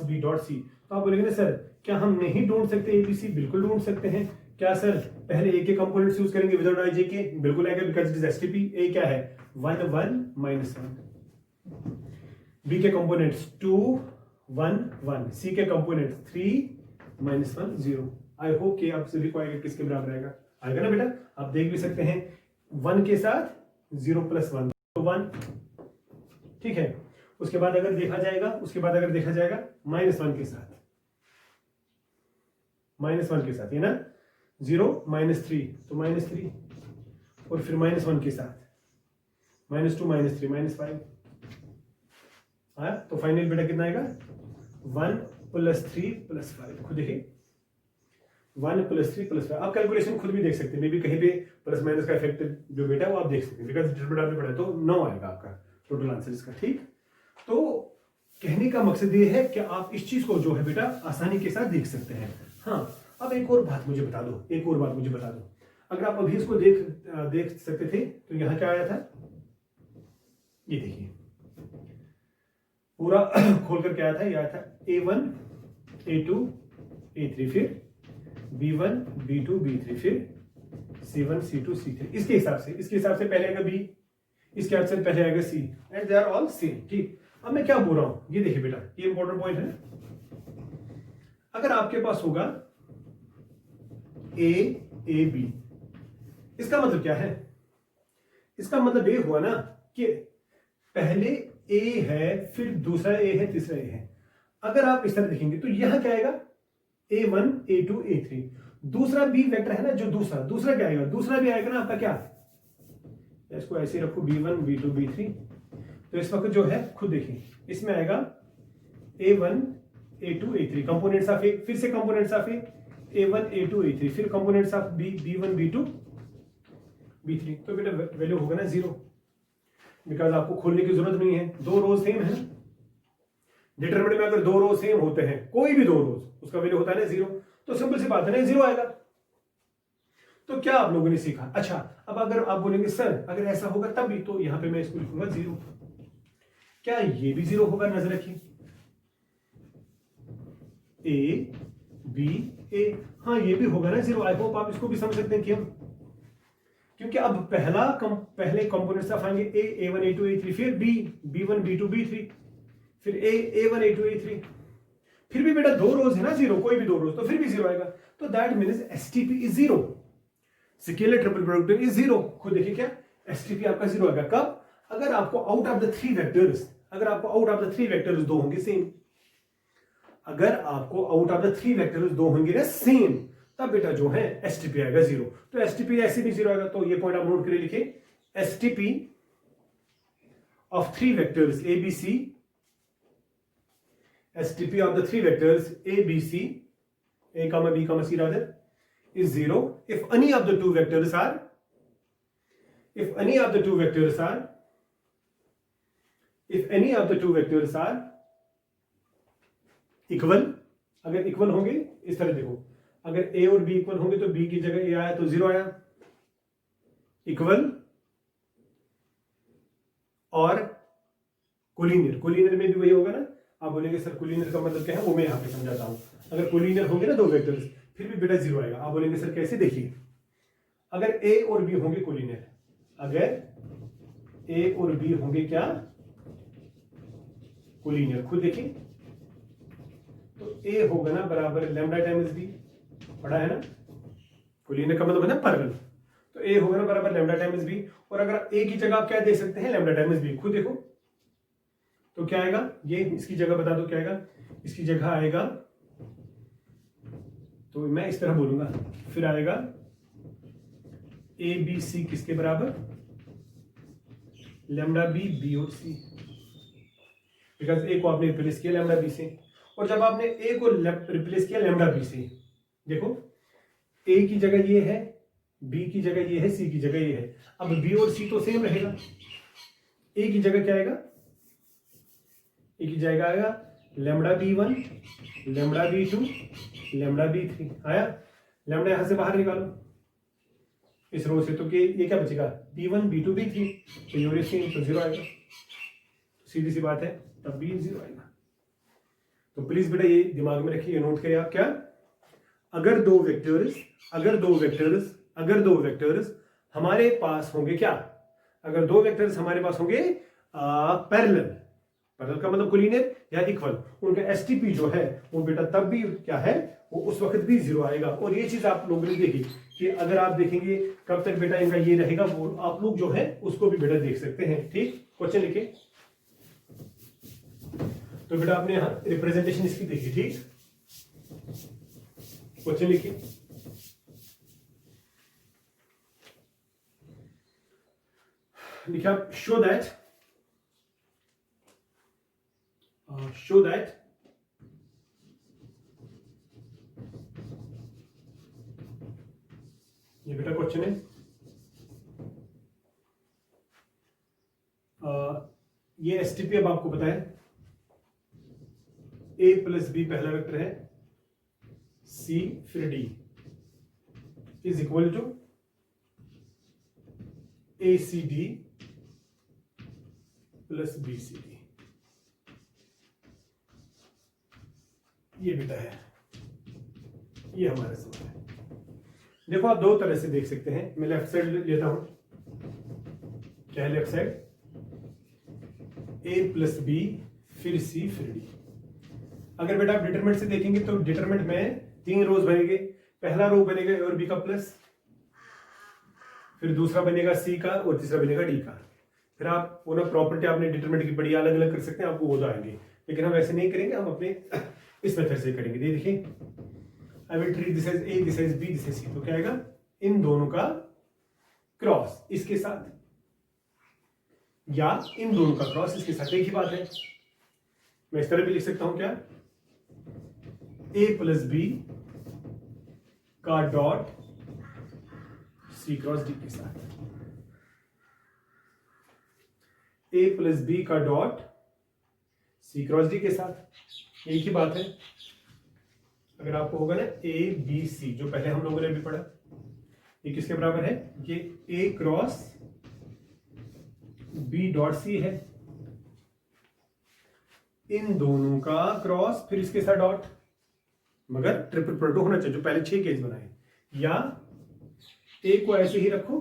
B dot C। तो आप बोलेंगे ना sir क्या हम नहीं ढूंढ सकते ABC? बिल्कुल ढूंढ सकते हैं। क्या सर पहले A के कंपोनेंट्स यूज करेंगे विदाउट IJ के? बिल्कुल आएगा, because it is STP। A क्या है 1 1 minus 1, B के कंपोनेंट्स 2 1 1, C के कंपोनेंट्स 3 minus 1 0। आई होप कि आप सभी को आएगा किसके बराबर आएगा, आएगा ना बेटा। आप देख भी सकते हैं 1 के साथ 0 प्लस 1 तो 1, ठीक है। उसके बाद अगर देखा जाएगा, माइनस 1 के साथ, ये ना 0 -3 तो -3, और फिर -1 के साथ -2 -3 -5 आया। तो फाइनल बेटा कितना आएगा 1 + 3 + 5। खुद देखिए 1 + 3 + 5। आप कैलकुलेशन खुद भी देख सकते हैं, मे भी कहीं पे प्लस माइनस का इफेक्ट जो बेटा वो आप देख सकते हैं, बिकॉज डिटरमिनेंट आपने पढ़ा तो 9 आएगा आपका टोटल आंसर इसका, ठीक। तो कहने का मकसद ये है कि आप इस चीज को जो है बेटा आसानी के साथ देख सकते हैं। हाँ अब एक और बात मुझे बता दो, अगर आप अभी इसको देख सकते थे तो यहां क्या आया था, ये देखिए पूरा खोलकर क्या आया था, ये आया था A1 A2 A3, फिर B1 B2 B3, फिर C1 C2 C3। इसके हिसाब से पहले आएगा B, इसके हिसाब से पहले आएगा C, and they are all same, ठीक। अब मैं क्या बोल रहा हूं, ये देखिए बेटा, ये इंपॉर्टेंट पॉइंट है। अगर आपके पास होगा A B, इसका मतलब क्या है, इसका मतलब ये हुआ ना कि पहले A है, फिर दूसरा A है, तीसरा A है। अगर आप इस तरह देखेंगे तो यहां क्या आएगा A1 A2 A3, दूसरा B वेक्टर है ना, जो दूसरा क्या आएगा, दूसरा भी आएगा ना आपका क्या, इसको ऐसे रखो B1 B2 B3। तो इस वक्त जो है खुद देखिए इसमें आएगा A1 A2 A3, components of A, फिर से components of A1 A2 A3, फिर components of B1 B2 B3। तो बेटा वैल्यू होगा ना 0, बिकॉज आपको खोलने की जरूरत नहीं है, दो रोज सेम है। डिटरमिनेंट में अगर दो रोज सेम होते हैं, कोई भी दो रोज, उसका वैल्यू होता है ना 0, तो सिंपल सी बात है ना 0 आएगा। तो क्या आप लोगों ने सीखा, अच्छा अब अगर आप बोलेंगे सर अगर ऐसा होगा तब भी, तो यहां पे मैं इसको लिखूंगा 0। क्या ये भी 0 होगा, नजर रखिए A B A, हाँ ये भी होगा ना 0। आई होप आप इसको भी समझ सकते हैं क्यों, क्योंकि अब पहले कंपोनेंट्स ऑफ आएंगे A1 A2 A3, फिर B B1 B2 B3, फिर A1 A2 A3, फिर भी बेटा दो रोज है ना 0, कोई भी दो रोज, तो फिर भी 0 आएगा। तो that means STP is 0, scalar triple product is 0। खुद देखिए क्या STP आपका 0 आएगा कब, अगर आपको out of the three vectors दो होंगे सेम, अगर आपको out of the three vectors दो होंगे ना सेम, तब बेटा जो है STP आएगा 0। तो STP ऐसे भी 0 आएगा। तो ये पॉइंट आप नोट करिए, लिखे STP of three vectors ABC, STP of the three vectors A, B, C, A, B, C rather, is 0 if any of the two vectors are equal। अगर इक्वल होंगे, इस तरह देखो, अगर A और B इक्वल होंगे तो B की जगह A आया तो 0 आया, इक्वल और कोलिनियर में भी वही होगा ना। आप बोलेंगे सर कोलिनियर का मतलब क्या है, वो मैं यहां पे समझाता हूं। अगर कोलिनियर होंगे ना दो वेक्टर्स, फिर भी बेटा 0 आएगा। आप बोलेंगे सर कैसे? देखिए, अगर ए और बी होंगे कोलिनियर, अगर ए और बी होंगे क्या? कोलिनियर, खुद देखिए, तो ए होगा ना बराबर लैम्डा टाइम्स बी, पढ़ा है ना? कोलिनियर का मतलब है ना पैरेलल, तो ए होगा ना बराबर लैम्डा टाइम्स बी। और अगर ए की जगह आप क्या दे सकते हैं? लैम्डा टाइम्स बी, खुद देखो तो क्या आएगा? ये इसकी जगह बता दो क्या आएगा? इसकी जगह आएगा, तो मैं इस तरह बोलूंगा, फिर आएगा ए बी सी किसके बराबर? लैम्डा बी, बी और सी, बिकॉज ए को आपने रिप्लेस किया लैम्डा बी से। और जब आपने ए को रिप्लेस किया लैम्डा बी से, देखो ए की जगह ये है, बी की जगह ये है, सी की जगह ये है। अब बी और सी तो सेम रहेगा, ए की जगह क्या आएगा? ए की जगह आएगा lambda B one, lambda B two, lambda B three. आया? लैम्डा यहां से बाहर निकालो इस रो से, तो ये क्या बचेगा? B one, B two, B three, तो ये सेम, तो 0 आएगा। सीधी सी बात है, तब भी 0 आएगा। तो प्लीज बेटा ये दिमाग में रखिए, नोट करिए आप। क्या? अगर दो वेक्टर्स हमारे पास होंगे क्या? अगर दो वेक्टर्स हमारे पास होंगे पैरेलल का मतलब कोलिनियर या इक्वल, उनका एसटीपी जो है वो बेटा तब भी क्या है? वो उस वक्त भी 0 आएगा। और ये चीज आप लोगों ने देखी कि अगर आप देखेंगे कब तक बेटा इनका ये रहेगा, वो आप लोग जो है उसको भी बेटा देख सकते हैं। ठीक, क्वेश्चन लिखे, तो बेटा आपने यहां रिप्रेजेंटेशन इसकी देखी। ठीक, क्वेश्चन लिखिए, लिखा शो दैट ये बेटा क्वेश्चन है। ये एसटीपी अब आपको पता है, ए प्लस बी पहला वेक्टर है, सी फिर D is equal to A C D plus B C D. ये बेटा है, ये हमारा सवाल है। देखो आप दो तरह से देख सकते हैं। मैं लेफ्ट साइड लेता हूं, क्या है लेफ्ट साइड? ए प्लस बी फिर सी फिर डी। अगर बेटा आप डिटरमिनेंट से देखेंगे तो डिटरमिनेंट में 3 रोज बनेंगे। पहला रो बनेगा ए और बी का प्लस, फिर दूसरा बनेगा सी का, और तीसरा बनेगा डी का। फिर आप वो ना प्रॉपर्टी आपने डिटरमिनेंट की बड़ी अलग अलग कर सकते हैं, आपको वो तो आएंगे, लेकिन हम ऐसे नहीं करेंगे, हम अपने इस मेथड से करेंगे। देखिए, I will treat this as A, this as B, this as C. तो क्या आएगा? इन दोनों का क्रॉस इसके साथ, या इन दोनों का क्रॉस इसके साथ, एक ही बात है। मैं इस तरह भी लिख सकता हूं, क्या? ए प्लस बी का डॉट सी क्रॉस डी के साथ, ए प्लस बी का डॉट सी क्रॉस डी के साथ, एक ही बात है। अगर आपको होगा ना ए बी सी, जो पहले हम लोगों ने भी पढ़ा, ये किसके बराबर है? ये ए क्रॉस बी डॉट सी है, इन दोनों का क्रॉस फिर इसके साथ डॉट, मगर ट्रिपल प्रोडक्ट होना चाहिए, जो पहले 6 केस बनाए। या ए को ऐसे ही रखो,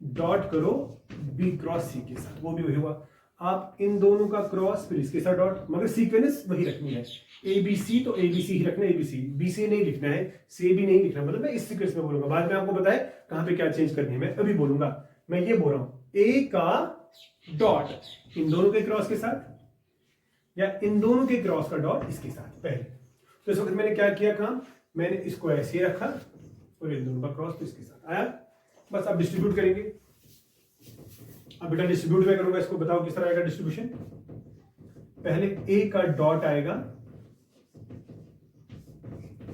डॉट करो बी क्रॉस सी के साथ, वो भी वही हुआ। आप इन दोनों का क्रॉस फिर इसके साथ डॉट, मगर सीक्वेंस वही रखनी है। ए बी सी तो ए बी सी ही रखना है, A B C, B C नहीं लिखना है, सी भी नहीं लिखना। मतलब मैं इस सीक्वेंस में बोलूंगा, बाद में आपको बताए कहां पे क्या चेंज करनी है, मैं अभी बोलूंगा। मैं ये बोल रहा हूं ए का डॉट इन दोनों के क्रॉस के साथ, या इन दोनों के क्रॉस का डॉट इसके साथ पहले। तो इस वक्त मैंने क्या किया काम? मैंने इसको ऐसे ही रखा और इन दोनों का क्रॉस तो इसके साथ आया। बस आप डिस्ट्रीब्यूट करेंगे। अब बेटा डिस्ट्रीब्यूट में करूंगा इसको, बताओ किस तरह आएगा डिस्ट्रीब्यूशन? पहले ए का डॉट आएगा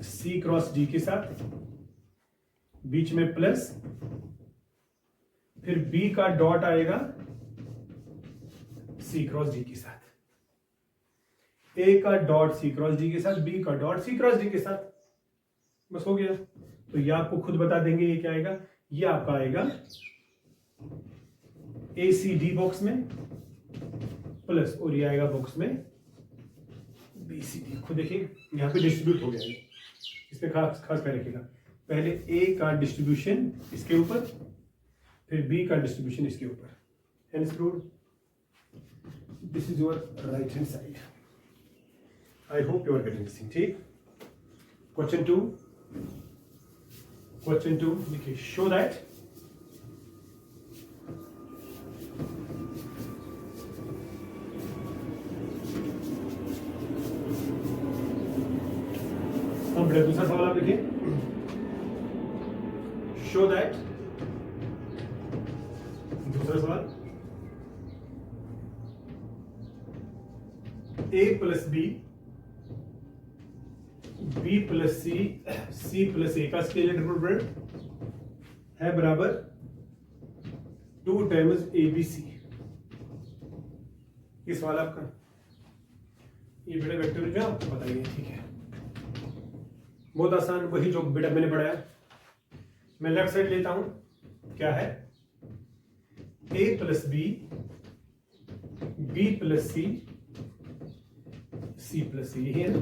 सी क्रॉस डी के साथ, बीच में प्लस, फिर बी का डॉट आएगा सी क्रॉस डी के साथ, ए का डॉट सी क्रॉस डी के साथ, बी का डॉट सी क्रॉस डी के साथ। बस हो गया। तो ये आपको खुद बता देंगे ये क्या आएगा। ये आपका आएगा ए सी डी बॉक्स में प्लस, और ये आएगा बॉक्स में बी सी डी। खुद देखिए यहां पे डिस्ट्रीब्यूट हो गया है, इसमें खास खास ख्याल रखिएगा, पहले ए का डिस्ट्रीब्यूशन इसके ऊपर, फिर बी का डिस्ट्रीब्यूशन इसके ऊपर, hence proved this is your right hand side. I hope you are getting this thing. ठीक, क्वेश्चन टू देखिए, शो दैट दूसरा सवाल आप देखिए, शो दैट, दूसरा सवाल, a plus B, b plus C, c plus a का स्केलर ट्रिपल प्रोडक्ट है बराबर 2 टाइम्स abc। ये सवाल आपका, ये बेटा वेक्टर जो आपको पता ही है। ठीक है, बहुत आसान, वही जो बेटा मैंने पढ़ाया। मैं लेफ्ट साइड लेता हूं, क्या है, a plus B, b plus C, c plus C, यही है ना।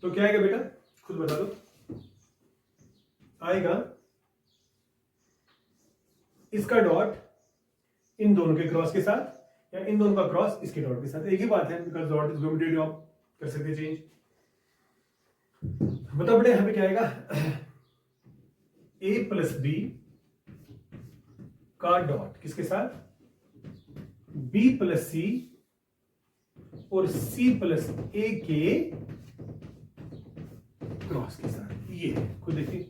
तो क्या आएगा बेटा, खुद बता दो। आएगा इसका डॉट इन दोनों के क्रॉस के साथ, या इन दोनों का क्रॉस इसके डॉट के साथ, एक ही बात है, because dot is going to drop, कर सकते चेंज। बताओ बेटा यहां पे क्या आएगा, a प्लस बी का डॉट किसके साथ, b प्लस सी और c प्लस a के क्रॉस के साथ। ये खुद देखिए,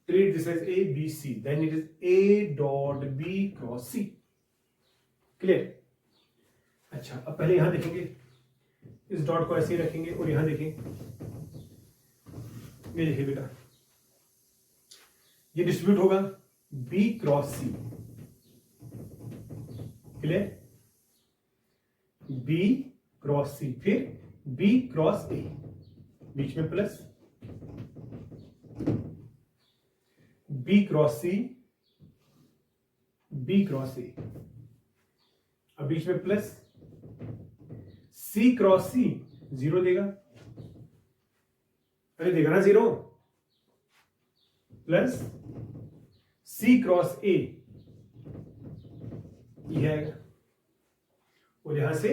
treat this as a b c, then it is a dot b cross c। Clear? अच्छा, अब पहले यहां देखेंगे, इस डॉट को ऐसे ही रखेंगे और यहां देखें, ये देखिए बेटा, ये डिस्ट्रीब्यूट होगा b cross c। Clear? b cross c, फिर b क्रॉस a, बीच में plus, b cross c, b cross a, अब बीच में प्लस, c क्रॉस c 0 देगा, अरे देगा ना 0, प्लस c क्रॉस a, यह आएगा, और यहां से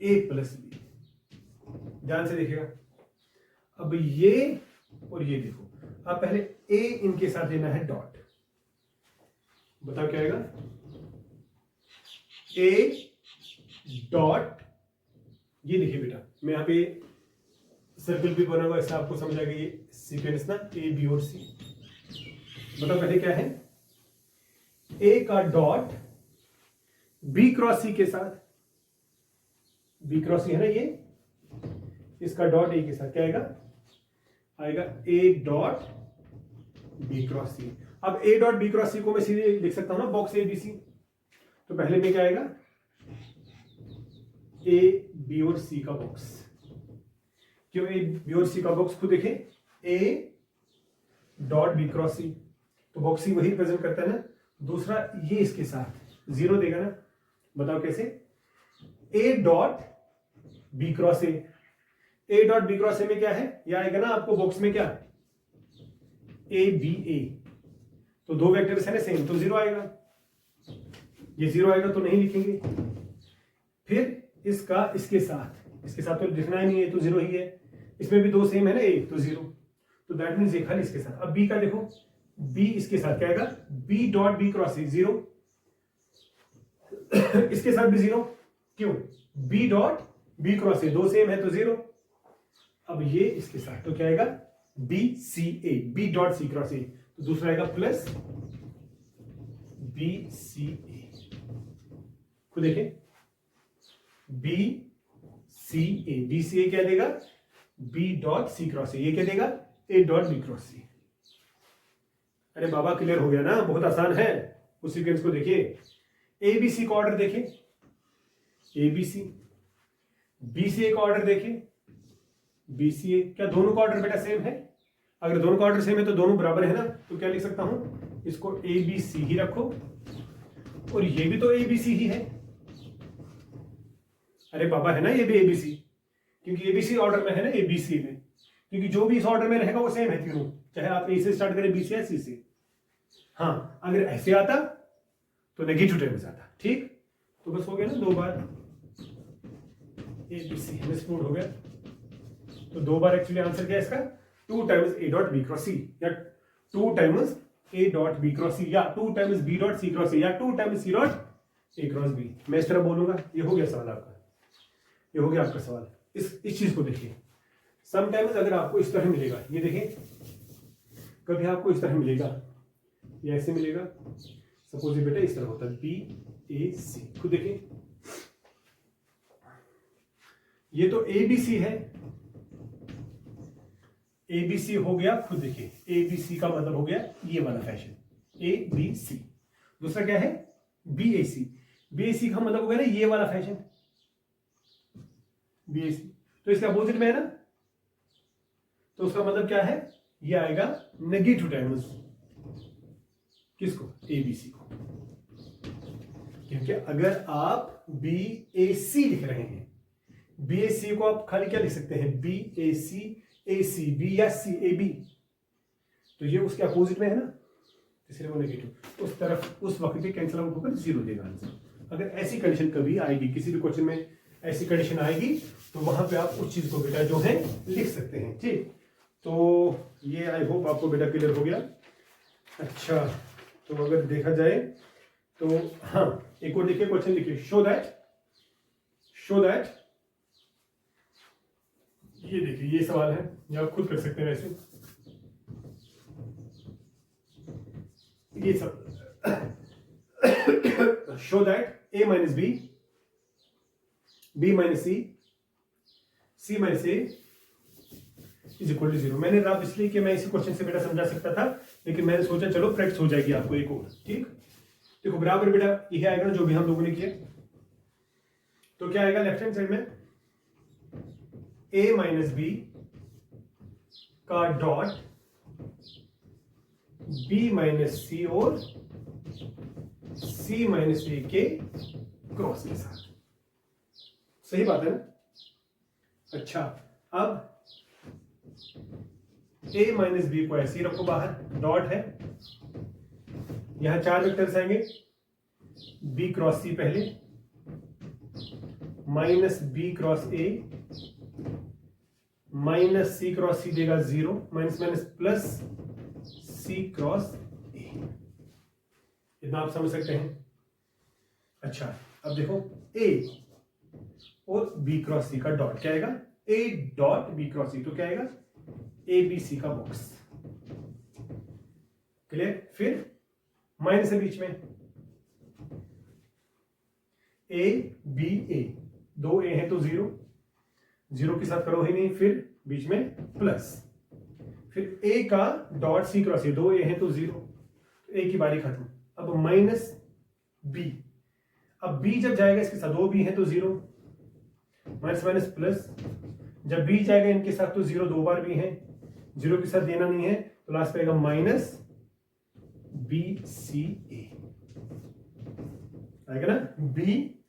a प्लस b। ध्यान से देखिएगा, अब ये और ये देखो, अब पहले a इनके साथ लेना है डॉट, बताओ क्या आएगा, a डॉट, ये देखिए बेटा, मैं यहां पे सर्कल भी बना हुआ, ऐसा आपको समझ आएगा ये सीक्वेंस ना, ए बी और सी। बताओ पहले क्या है, ए का डॉट बी क्रॉस सी के साथ, बी क्रॉस सी है ना ये, इसका डॉट ए के साथ क्या आएगा, आएगा ए डॉट बी क्रॉस सी। अब ए डॉट बी क्रॉस सी को मैं सीधे लिख सकता हूं ना, बॉक्स ए बी सी। तो पहले में क्या आएगा, ए बी और सी का बॉक्स। क्यों ए बी और सी का बॉक्स, खुद देखें, ए डॉट बी क्रॉस सी, तो बॉक्स सी वही रिप्रेजेंट करता है ना। दूसरा ये इसके साथ 0 देगा ना, बताओ कैसे, A dot B cross A, A dot B cross A में क्या है, यह आएगा ना आपको बॉक्स में क्या, ए बी ए, तो दो वेक्टर्स है ना सेम, तो 0 आएगा, ये 0 आएगा तो नहीं लिखेंगे। फिर इसका इसके साथ तो लिखना ही नहीं है, तो 0 ही है। इसमें भी दो सेम है ना, ए तो 0, तो दैट मीन्स ये खाली इसके साथ। अब बी का देखो, बी इसके साथ क्या आएगा, B dot B cross A 0, इसके साथ भी 0, क्यों, B dot B cross A, दो सेम है तो 0। अब ये इसके साथ तो क्या आएगा, B C A, B dot C cross A, तो दूसरा आएगा प्लस बी सी ए। खुद देखें, B C A, B C A क्या देगा, B dot C cross A, ये क्या देगा, A dot B cross C. अरे बाबा क्लियर हो गया ना, बहुत आसान है। उस सीक्वेंस को देखिए, ए बी सी का ऑर्डर देखें, ए बी सी, बी सी ए का ऑर्डर देखें, बी सी ए, क्या दोनों का ऑर्डर बेटा सेम है? अगर दोनों का ऑर्डर सेम है तो दोनों बराबर है ना, तो क्या लिख सकता हूं, इसको ए बी सी ही रखो, और ये भी तो ए बी सी ही है। अरे बाबा है ना, ये भी ए बी सी, क्योंकि एबीसी ऑर्डर में है ना, एबीसी में, क्योंकि जो भी इस ऑर्डर में रहेगा वो सेम है तीनों, चाहे आप ए से स्टार्ट करें, बी से या सी से। हाँ, अगर ऐसे आता तो नेगेटिव टर्म्स आता। ठीक, तो बस हो गया ना, 2 बार ए बी सी एक्सक्लूड हो गया, तो 2 बार एक्चुअली आंसर क्या है इसका, 2 times A dot B cross C, या 2 times A dot B cross C, या 2 times B dot C cross C, या 2 times C dot A cross B. मैं इस तरह बोलूंगा। ये हो गया सवाल आपका, ये हो गया आपका सवाल। इस चीज को देखिए, समटाइम्स अगर आपको इस तरह मिलेगा, ये देखिए, कभी आपको इस तरह मिलेगा, ये ऐसे मिलेगा, सपोज ये बेटा इस तरह होता है बी ए सी, खुद देखिए, ये तो ए बी सी है, ए बी सी हो गया, खुद देखिए ए बी सी का मतलब हो गया ये वाला फैशन, ए बी सी। दूसरा क्या है, बी ए सी, बी ए सी का मतलब हो गया ना ये वाला फैशन, बी ए सी, तो इसका अपोजिट में है ना, तो उसका मतलब क्या है, ये आएगा नेगेटिव टाइम्स किसको, ए बी सी को। क्योंकि अगर आप बी ए सी लिख रहे हैं, बी ए सी को आप खाली क्या लिख सकते हैं, बी ए सी बी या सी ए बी, तो ये उसके अपोजिट में है ना, इसलिए वो नेगेटिव, उस तरफ उस वक्त पे कैंसिल आउट होकर 0 देगा आंसर। अगर ऐसी कंडीशन कभी आएगी, किसी भी क्वेश्चन में ऐसी कंडीशन आएगी, तो वहां पे आप उस चीज को बेटा जो है लिख सकते हैं। ठीक, तो ये आई होप आपको बेटा क्लियर हो गया। अच्छा, तो अगर देखा जाए तो हाँ, एक और देखिए क्वेश्चन लिखिए, शो दैट, ये देखिए ये सवाल है, ये आप खुद कर सकते हैं वैसे, ये सब show that A minus B, B minus C, C minus A is equal to 0। मैंने रहा इसलिए कि मैं इसी क्वेश्चन से बेटा समझा सकता था, लेकिन मैंने सोचा चलो प्रैक्टिस हो जाएगी आपको एक और। ठीक, देखो बराबर बेटा ये आएगा ना जो भी हम लोगों ने किया, तो क्या आएगा लेफ्ट हैंड साइड में, ए माइनस बी का डॉट बी माइनस सी और सी माइनस ए के क्रॉस के साथ। सही बात है ना। अच्छा, अब ए माइनस बी को ऐसे ही रखो बाहर, डॉट है, यहां 4 वेक्टर्स आएंगे, बी क्रॉस सी पहले, minus B cross A, minus C cross C देगा 0, minus minus plus C cross A. इतना आप समझ सकते हैं। अच्छा, अब देखो ए और बी क्रॉस सी का डॉट क्या आएगा, ए डॉट बी क्रॉस सी, तो क्या आएगा, ए बी सी का बॉक्स। क्लियर, फिर माइनस है बीच में, ए बी ए, 2 ए है तो 0, 0 के साथ करो ही नहीं, फिर बीच में प्लस, फिर ए का डॉट सी क्रॉस ए, 2 ए है तो 0, ए की बारी खत्म। अब माइनस बी, अब बी जब जाएगा इसके साथ, 2 बी है तो 0, माइनस माइनस प्लस, जब बी जाएगा इनके साथ तो 0 2 बार भी है, 0 के साथ देना नहीं है, तो लास्ट पे आएगा माइनस बी सी ए, आएगा ना, बी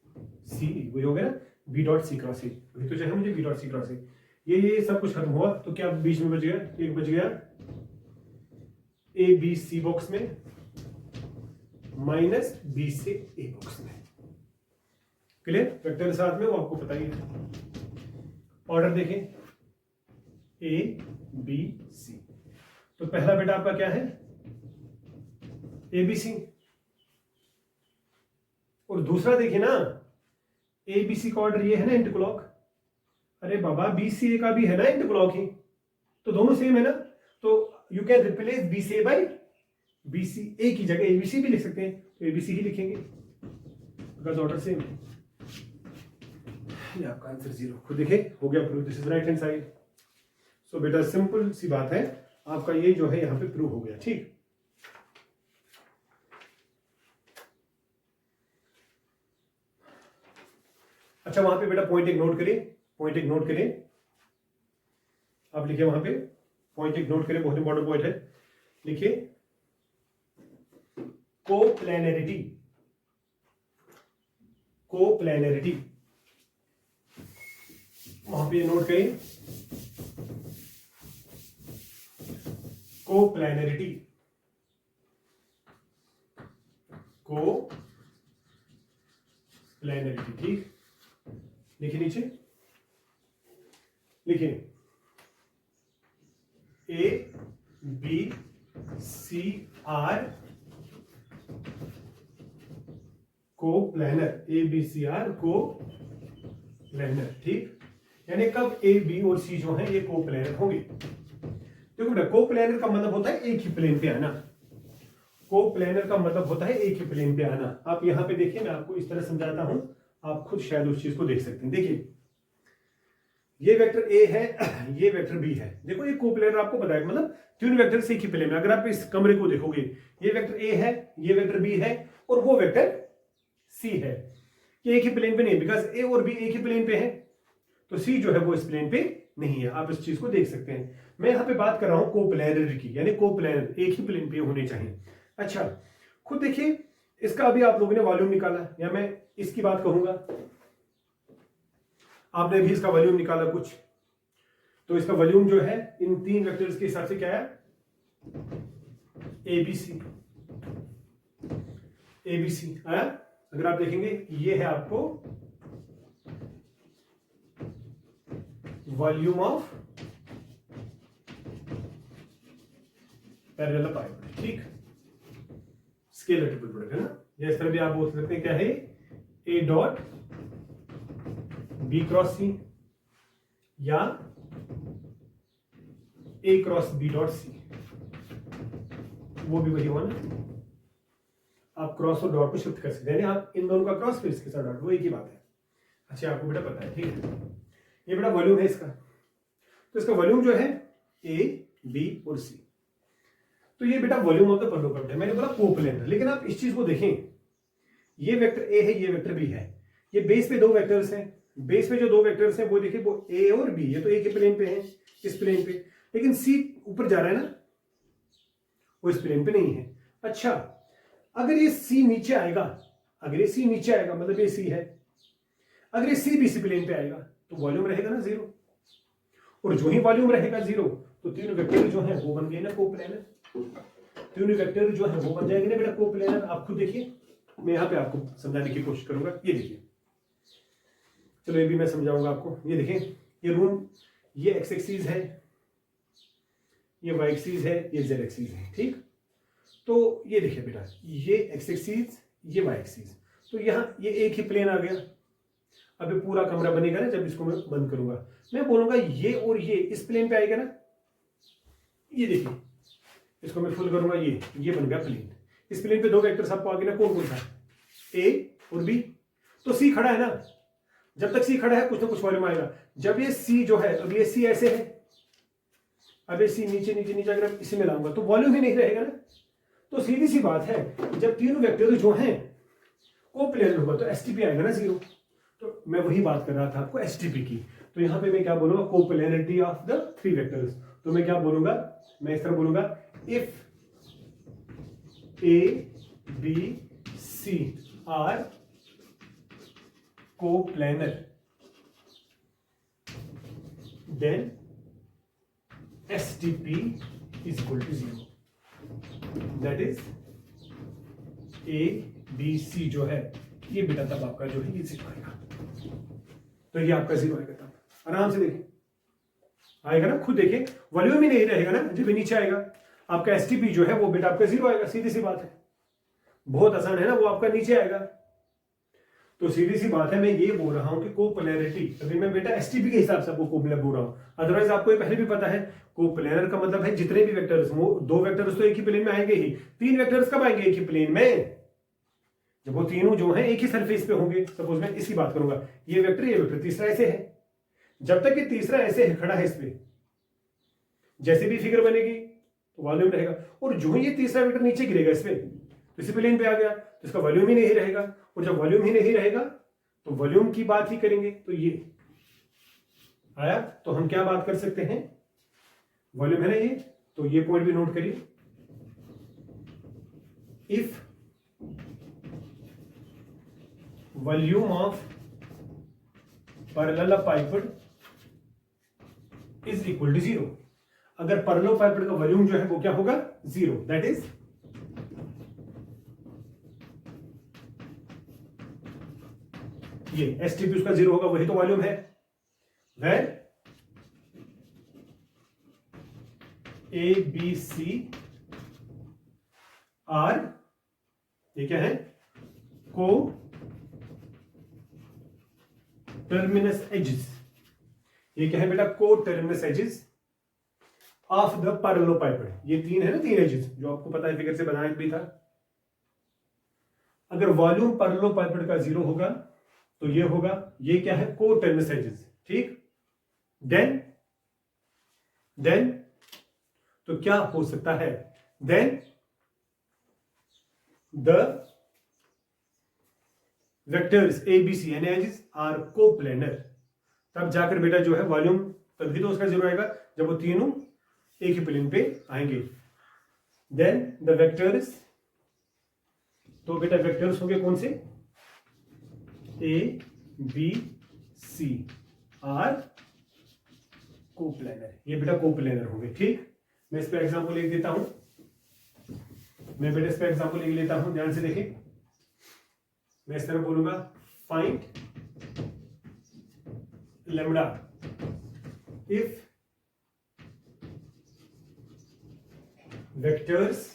सी ए, वही हो गया ना, B dot C cross A, वही तो चाहिए मुझे, B dot C cross A. ये सब कुछ खत्म हुआ, तो क्या बीच में बच गया, एक बच गया ए बी सी बॉक्स में, माइनस बी से ए बॉक्स में। क्लियर, वेक्टर साथ में वो आपको पता ही है। ऑर्डर देखें, ए बी सी, तो पहला बेटा आपका क्या है, ए बी सी, और दूसरा देखिए ना, ए बी सी का ऑर्डर ये है ना इंटरक्लॉक, अरे बाबा बी सी ए का भी है ना इंटरक्लॉक ही, तो दोनों सेम है ना, तो you can replace B C A by B C A की जगह ए बी सी भी लिख सकते हैं, तो ए बी सी ही लिखेंगे बिकॉज ऑर्डर सेम। ये आपका आंसर 0, खुद देखे हो गया prove, this is right hand side. So बेटा सिंपल सी बात है, आपका ये जो है यहां पे प्रूव हो गया। ठीक, अच्छा वहां पे बेटा पॉइंट एक नोट करिए, पॉइंट एक नोट करिए, आप लिखिए वहां पे पॉइंट एक नोट करिए, बहुत इंपॉर्टेंट पॉइंट है, लिखिए कोप्लैनरिटी, कोप्लैनरिटी वहां पे नोट करिए कोप्लैनरिटी, कोप्लैनरिटी, ठीक। लिखिए नीचे, लिखिए A B C are coplanar, A B C are coplanar, ठीक। यानी कब ए बी और सी जो है ये कोप्लैनर होंगे। देखो बेटा, कोप्लैनर का मतलब होता है एक ही प्लेन पे आना। कोप्लैनर का मतलब होता है एक ही प्लेन पे आना। आप यहां पे देखिए, मैं आपको इस तरह समझाता हूं, आप खुद शायद उस चीज को देख सकते हैं। देखिए, ये वेक्टर ए है, ये वेक्टर बी है। देखो ये कोप्लैनर आपको पता है, मतलब तीन वेक्टर से एक ही प्लेन में। अगर आप इस कमरे को देखोगे, ये वेक्टर ए है, ये वेक्टर बी है और वो वेक्टर सी है। ये एक ही प्लेन पे नहीं, बिकॉज ए और बी एक ही प्लेन पे है, तो सी जो है वो इस प्लेन पे नहीं है। आप इस चीज को देख सकते हैं। मैं यहां पे बात कर रहा हूं कोप्लैनर की, यानी कोप्लैनर एक ही प्लेन पे होने चाहिए। अच्छा, खुद देखिए, इसका अभी आप लोगों ने वॉल्यूम निकाला, या मैं इसकी बात कहूंगा, आपने भी इसका वॉल्यूम निकाला कुछ, तो इसका वॉल्यूम जो है इन तीन वेक्टर्स के हिसाब से क्या है, एबीसी, एबीसी आया। अगर आप देखेंगे, ये है आपको वॉल्यूम ऑफ पैरेलल पाइप, ठीक। स्केलर ट्रिपल प्रोडक्ट है ना, या इस तरह भी आप बोल सकते हैं, क्या है, ए डॉट बी क्रॉस सी या ए क्रॉस बी डॉट सी, वो भी वही हुआ ना। आप क्रॉस और डॉट को शिफ्ट कर सकते हैं, आप इन दोनों का क्रॉस फिर इसके साथ डॉट, वो एक ही बात है। अच्छा, आपको बेटा पता है, ठीक है। ये बेटा वॉल्यूम है इसका, तो इसका वॉल्यूम जो है ए बी और सी, तो ये बेटा वॉल्यूम ऑफ द परलोकॉइड है। मैंने बोला कोप्लैनर, लेकिन आप इस चीज को देखें, ये वेक्टर ए है, ये वेक्टर बी है, ये बेस पे दो वेक्टर्स हैं। बेस पे जो दो वेक्टर्स हैं वो देखिए, वो ए और बी, ये तो एक ही प्लेन पे है, इस प्लेन पे, लेकिन सी ऊपर जा रहा है ना, वो इस प्लेन पे नहीं है। अच्छा, अगर ये सी नीचे आएगा, अगर ये सी नीचे आएगा मतलब ये सी है, अगर ये सी बी सी प्लेन पे आएगा तो वॉल्यूम रहेगा ना जीरो, और जो ही वॉल्यूम रहेगा जीरो तो तीनों वेक्टर जो है वो बन गए ना कोप्लैनर। तीनों वेक्टर जो है वो बन जाएंगे ना बेटा कोप्लैनर। आप खुद देखिए, मैं यहां पे आपको समझाने की कोशिश करूंगा। ये देखिए, चलो ये भी मैं समझाऊंगा आपको। ये देखिए, ये रूम, ये एक्स एक्सिस है, ये वाई एक्सिस है, ये जेड एक्सिस है, ठीक। तो ये देखिए बेटा, ये एक्स एक्सिस, ये वाई एक्सिस, तो यहां ये एक ही प्लेन आ गया। अब ये पूरा कमरा बनेगा ना, जब इसको मैं बंद करूंगा, मैं बोलूंगा ये और ये इस प्लेन पे आएगा ना। ये देखिए, इसको मैं फुल करूंगा, ये बन गया प्लेन। इस प्लेन पे दो वेक्टर्स आपको आगे ना, कौन कौन सा, ए और बी। तो सी खड़ा है ना, जब तक सी खड़ा है कुछ ना कुछ वॉल्यूम आएगा। जब ये सी जो है, अब ये सी ऐसे है, अब ये सी नीचे नीचे नीचे अगर इसी में लाऊंगा तो वॉल्यूम ही नहीं रहेगा ना। तो सीधी सी बात है, जब तीनों वेक्टर जो हैं कोप्लैनर होगा तो एसटीपी आएगा ना जीरो। तो मैं वही बात कर रहा था आपको एसटीपी की। तो यहां पे मैं क्या बोलूंगा, coplanarity of the three vectors. तो मैं क्या बोलूंगा, मैं इस तरह बोलूंगा, if A B C are coplanar then STP is equal to 0. That is A B C जो है ये बेटा तब आपका जो है ये जीरो आएगा। तो ये आपका जीरो आएगा, तब आराम से देखिए आएगा ना, खुद देखिए वॉल्यूम ही नहीं रहेगा ना जब नीचे आएगा। आपका STP जो है वो बेटा आपका जीरो आएगा, सीधी सी बात है, बहुत आसान है ना, वो आपका नीचे आएगा। तो सीधी सी बात है, मैं ये बोल रहा हूं कि कोप्लैनरिटी, अभी मैं बेटा एसटीपी के हिसाब से आपको कोप्लैनर बोल रहा हूं, अदरवाइज आपको ये पहले भी पता है कोप्लैनर का मतलब है जितने भी वेक्टर्स हो, दो वेक्टर्स तो एक ही प्लेन में आएंगे ही, तीन वेक्टर्स कब आएंगे एक ही प्लेन में, जब वो तीनों जो है एक ही सरफेस पे होंगे। सपोज मैं इसकी बात करूंगा, ये वेक्टर तीसरा ऐसे है, जब तक ये तीसरा ऐसे है खड़ा है इस पे, जैसे भी फिगर बनेगी तो वॉल्यूम रहेगा, और जो ही ये तीसरा वेक्टर नीचे गिरेगा इस पे, तो इसी प्लेन पे आ गया तो इसका वॉल्यूम ही नहीं रहेगा, और जब वॉल्यूम ही नहीं रहेगा तो वॉल्यूम की बात ही करेंगे। तो ये आया, तो हम क्या बात कर सकते हैं, वॉल्यूम है ना ये, तो ये पॉइंट भी नोट करिए, if volume of parallelepiped is equal to 0। अगर पैरेललोपाइपेड का वॉल्यूम जो है वो क्या होगा 0, दैट इज ये एसटीपी उसका 0 होगा, वही तो वॉल्यूम है। Where A B C are, ये क्या है, को टर्मिनस एजेस। ये क्या है बेटा, को terminus edges of the parallelepiped. ये तीन है ना, तीन एजेस जो आपको पता है, फिगर से बनाया भी था। अगर वॉल्यूम पैरेललोपाइपेड का 0 होगा तो ये होगा, ये क्या है, को टर्मिनस एजेस, ठीक। देन तो क्या हो सकता है, then the vectors A B C and edges are coplanar. तब जाकर बेटा जो है वॉल्यूम तभी तो उसका 0 आएगा जब वो तीनों एक ही प्लेन पे आएंगे। देन द वेक्टर्स, तो बेटा वेक्टर्स होंगे कौन से, A B C are coplanar. ये बेटा कोप्लेनर होंगे, ठीक। मैं इस पे एग्जांपल लिख देता हूं, मैं बेटा इस पे एग्जांपल लिख लेता हूं, ध्यान से देखें। मैं इस तरह बोलूंगा, find lambda if vectors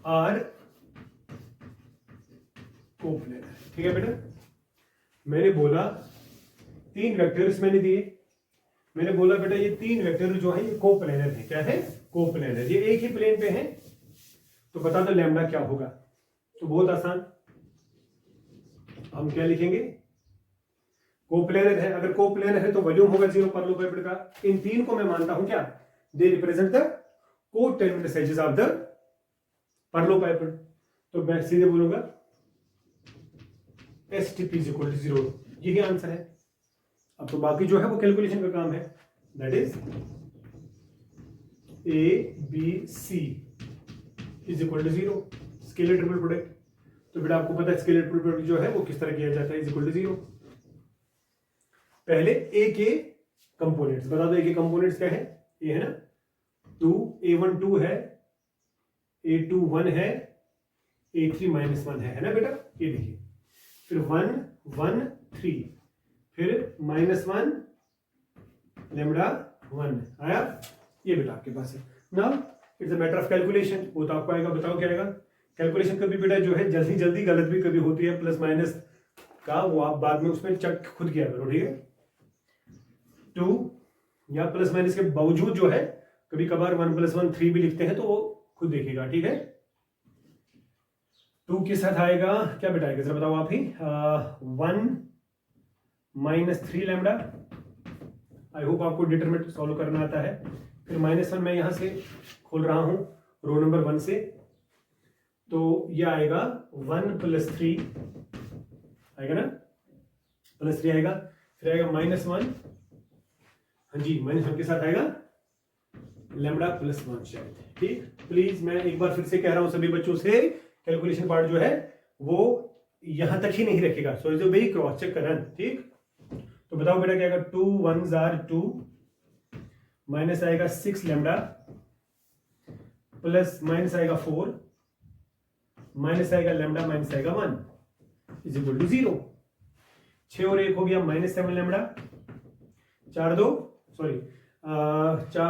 are coplanar, ठीक है बेटा। मैंने बोला तीन वेक्टर्स मैंने दिए, मैंने बोला बेटा ये तीन वेक्टर जो है ये कोप्लेनर है। क्या है, कोप्लेनर। ये एक ही प्लेन पे है, तो बता दो लैम्डा क्या होगा। तो बहुत आसान, हम क्या लिखेंगे, कोप्लेनर है। अगर कोप्लेनर है तो वॉल्यूम होगा 0 पैरेललोपाइपेड का। इन तीन को मैं मानता हूं क्या, दे रिप्रेजेंट द को टर्मिनस एजेस ऑफ द पैरेललोपाइपेड। तो मैं सीधे बोलूंगा STP इज इक्वल टू 0, यही आंसर है। अब तो बाकी जो है वो कैलकुलेशन का काम है, that is ABC is equal to 0, scalar triple product. तो बेटा आपको पता है स्केलर ट्रिपल प्रोडक्ट जो है वो किस तरह किया जाता है, इज इक्वल टू 0। पहले ए के कंपोनेंट्स बता दो, ए के कंपोनेंट्स क्या है, ये है ना 2, A1 2 है, A2 1 है, A3 -1 है ना बेटा। ये देखिए, फिर 1 1 3, फिर -1 लैम्डा 1 आया, ये बेटा आपके पास है। Now it's a matter of calculation, वो तो आपको आएगा, बताओ क्या आएगा। कैलकुलेशन कभी बेटा जो है जल्दी जल्दी गलत भी कभी होती है, प्लस माइनस का वो आप बाद में उसमें चेक खुद किया करो, ठीक है। 2 या प्लस माइनस के बावजूद जो है कभी कभार 1 + 1 3 भी लिखते हैं, तो वो खुद देखिएगा, ठीक है। 2 के साथ आएगा क्या बेटा आएगा, जरा बताओ आप ही। 1 - 3 लैम्डा। आई होप आपको डिटरमिनेंट सॉल्व करना आता है। फिर -1 मैं यहां से खोल रहा हूं रो नंबर 1 से, तो ये आएगा 1 + 3 आएगा ना, +3 आएगा। फिर आएगा -1, हाँ जी -1 के साथ आएगा लैम्डा +1 शायद, ठीक। प्लीज मैं एक बार फिर से कह रहा हूं सभी बच्चों से, कैलकुलेशन पार्ट जो है वो यहां तक ही नहीं रखेगा, so is very cross check करना, ठीक। तो बताओ बेटा क्या आएगा, 2 1s are 2, माइनस आएगा 6 लैम्डा, प्लस माइनस आएगा 4, माइनस आएगा लैम्डा, माइनस आएगा 1 इज इक्वल टू 0। 6 और 1 हो गया -7 लैम्डा, 4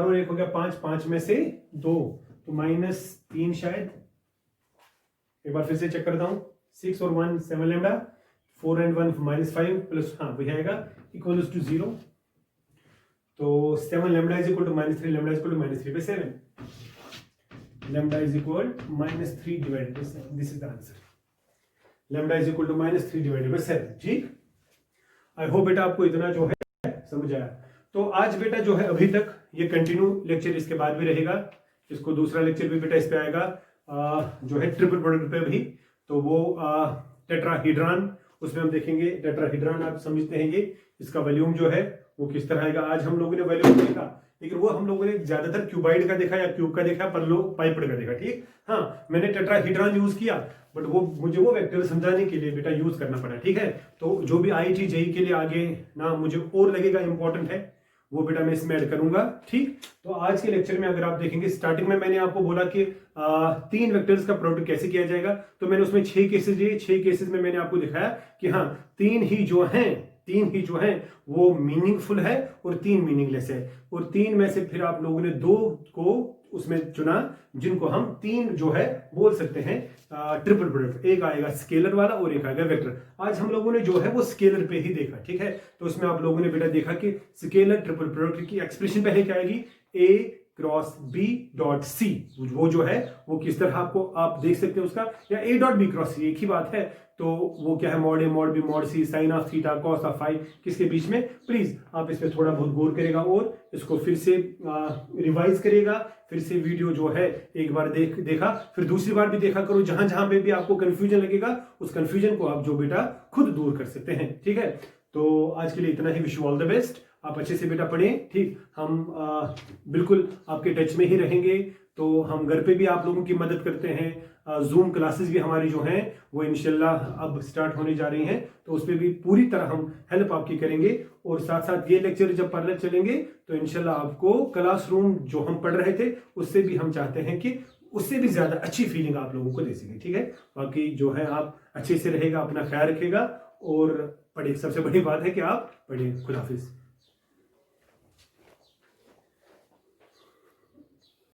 और 1 हो गया 5, 5 में से 2 तो -3 शायद। एक बार फिर से चेक करता हूं, 6 और 1 7 लैम्डा, 4 and 1 -5 प्लस, हाँ वही आएगा इक्वल टू 0। तो 7 lambda is equal to -3 lambda is equal to -3 by 7, lambda is equal -3 divided by 7, this is the answer. Lambda is equal to -3 divided by 7, ठीक। आई होप बेटा आपको इतना जो है समझ आया। तो आज बेटा जो है अभी तक ये कंटिन्यू लेक्चर इसके बाद भी रहेगा, इसको दूसरा लेक्चर भी बेटा इस पे आएगा, जो है ट्रिपल प्रोडक्ट पे भी, तो वो टेट्राहीड्रॉन, उसमें हम देखेंगे टेट्राहीड्रॉन, आप समझते हैं ये इसका वॉल्यूम जो है वो किस तरह आएगा। आज हम लोगों ने वॉल्यूम देखा, लेकिन वो हम लोगों ने ज्यादातर क्यूबाइड का देखा या क्यूब का देखा, पर लोग पाइपड का देखा। ठीक, हाँ मैंने टेट्राहीड्रॉन यूज किया, बट वो मुझे वो वेक्टर समझाने के लिए बेटा यूज करना पड़ा। ठीक है, तो जो भी IIT JEE के लिए आगे ना मुझे और लगेगा इंपॉर्टेंट है, वो बेटा मैं इसमें ऐड करूंगा। ठीक, तो आज के लेक्चर में अगर आप देखेंगे, स्टार्टिंग में मैंने आपको बोला कि 3 वेक्टर्स का प्रोडक्ट कैसे किया जाएगा, तो मैंने उसमें 6 केसेस दिए। 6 केसेस में मैंने आपको दिखाया कि हाँ 3 ही जो हैं वो मीनिंगफुल है और 3 मीनिंगलेस है, और 3 में से फिर आप लोगों ने 2 को उसमें चुना जिनको हम 3 जो है बोल सकते हैं ट्रिपल प्रोडक्ट। एक आएगा स्केलर वाला और एक आएगा वेक्टर। आज हम लोगों ने जो है वो स्केलर पे ही देखा। ठीक है, तो उसमें आप लोगों ने बेटा देखा कि स्केलर ट्रिपल प्रोडक्ट की एक्सप्रेशन पहले क्या आएगी, A cross B dot C, वो जो है वो किस तरह आपको आप देख सकते हैं उसका, या A dot B cross C, एक ही बात है। तो वो क्या है, mod A mod B mod C, sine of theta cos of phi, किसके बीच में। प्लीज आप इस पे थोड़ा बहुत गौर करेगा और इसको फिर से रिवाइज करेगा, फिर से वीडियो जो है एक बार देखा, फिर दूसरी बार भी देखा करो। जहां जहां पे भी आपको कंफ्यूजन लगेगा, उस कंफ्यूजन को आप जो बेटा खुद दूर कर सकते हैं। ठीक है, तो आज के लिए इतना ही। Wish you all the best, आप अच्छे से बेटा पढ़ें। ठीक, हम बिल्कुल आपके टच में ही रहेंगे। तो हम घर पे भी आप लोगों की मदद करते हैं। जूम क्लासेस भी हमारी जो हैं वो इंशाल्लाह अब स्टार्ट होने जा रही हैं, तो उस पर भी पूरी तरह हम हेल्प आपकी करेंगे। और साथ साथ ये लेक्चर जब पढ़ने चलेंगे तो इंशाल्लाह आपको क्लासरूम जो हम पढ़ रहे थे उससे भी हम चाहते हैं कि उससे भी ज्यादा अच्छी फीलिंग आप लोगों को दे सके। ठीक है, बाकी जो है आप अच्छे से रहेगा, अपना ख्याल रखेगा और पढ़े। सबसे बड़ी बात है कि आप पढ़े। खुदा हाफिज।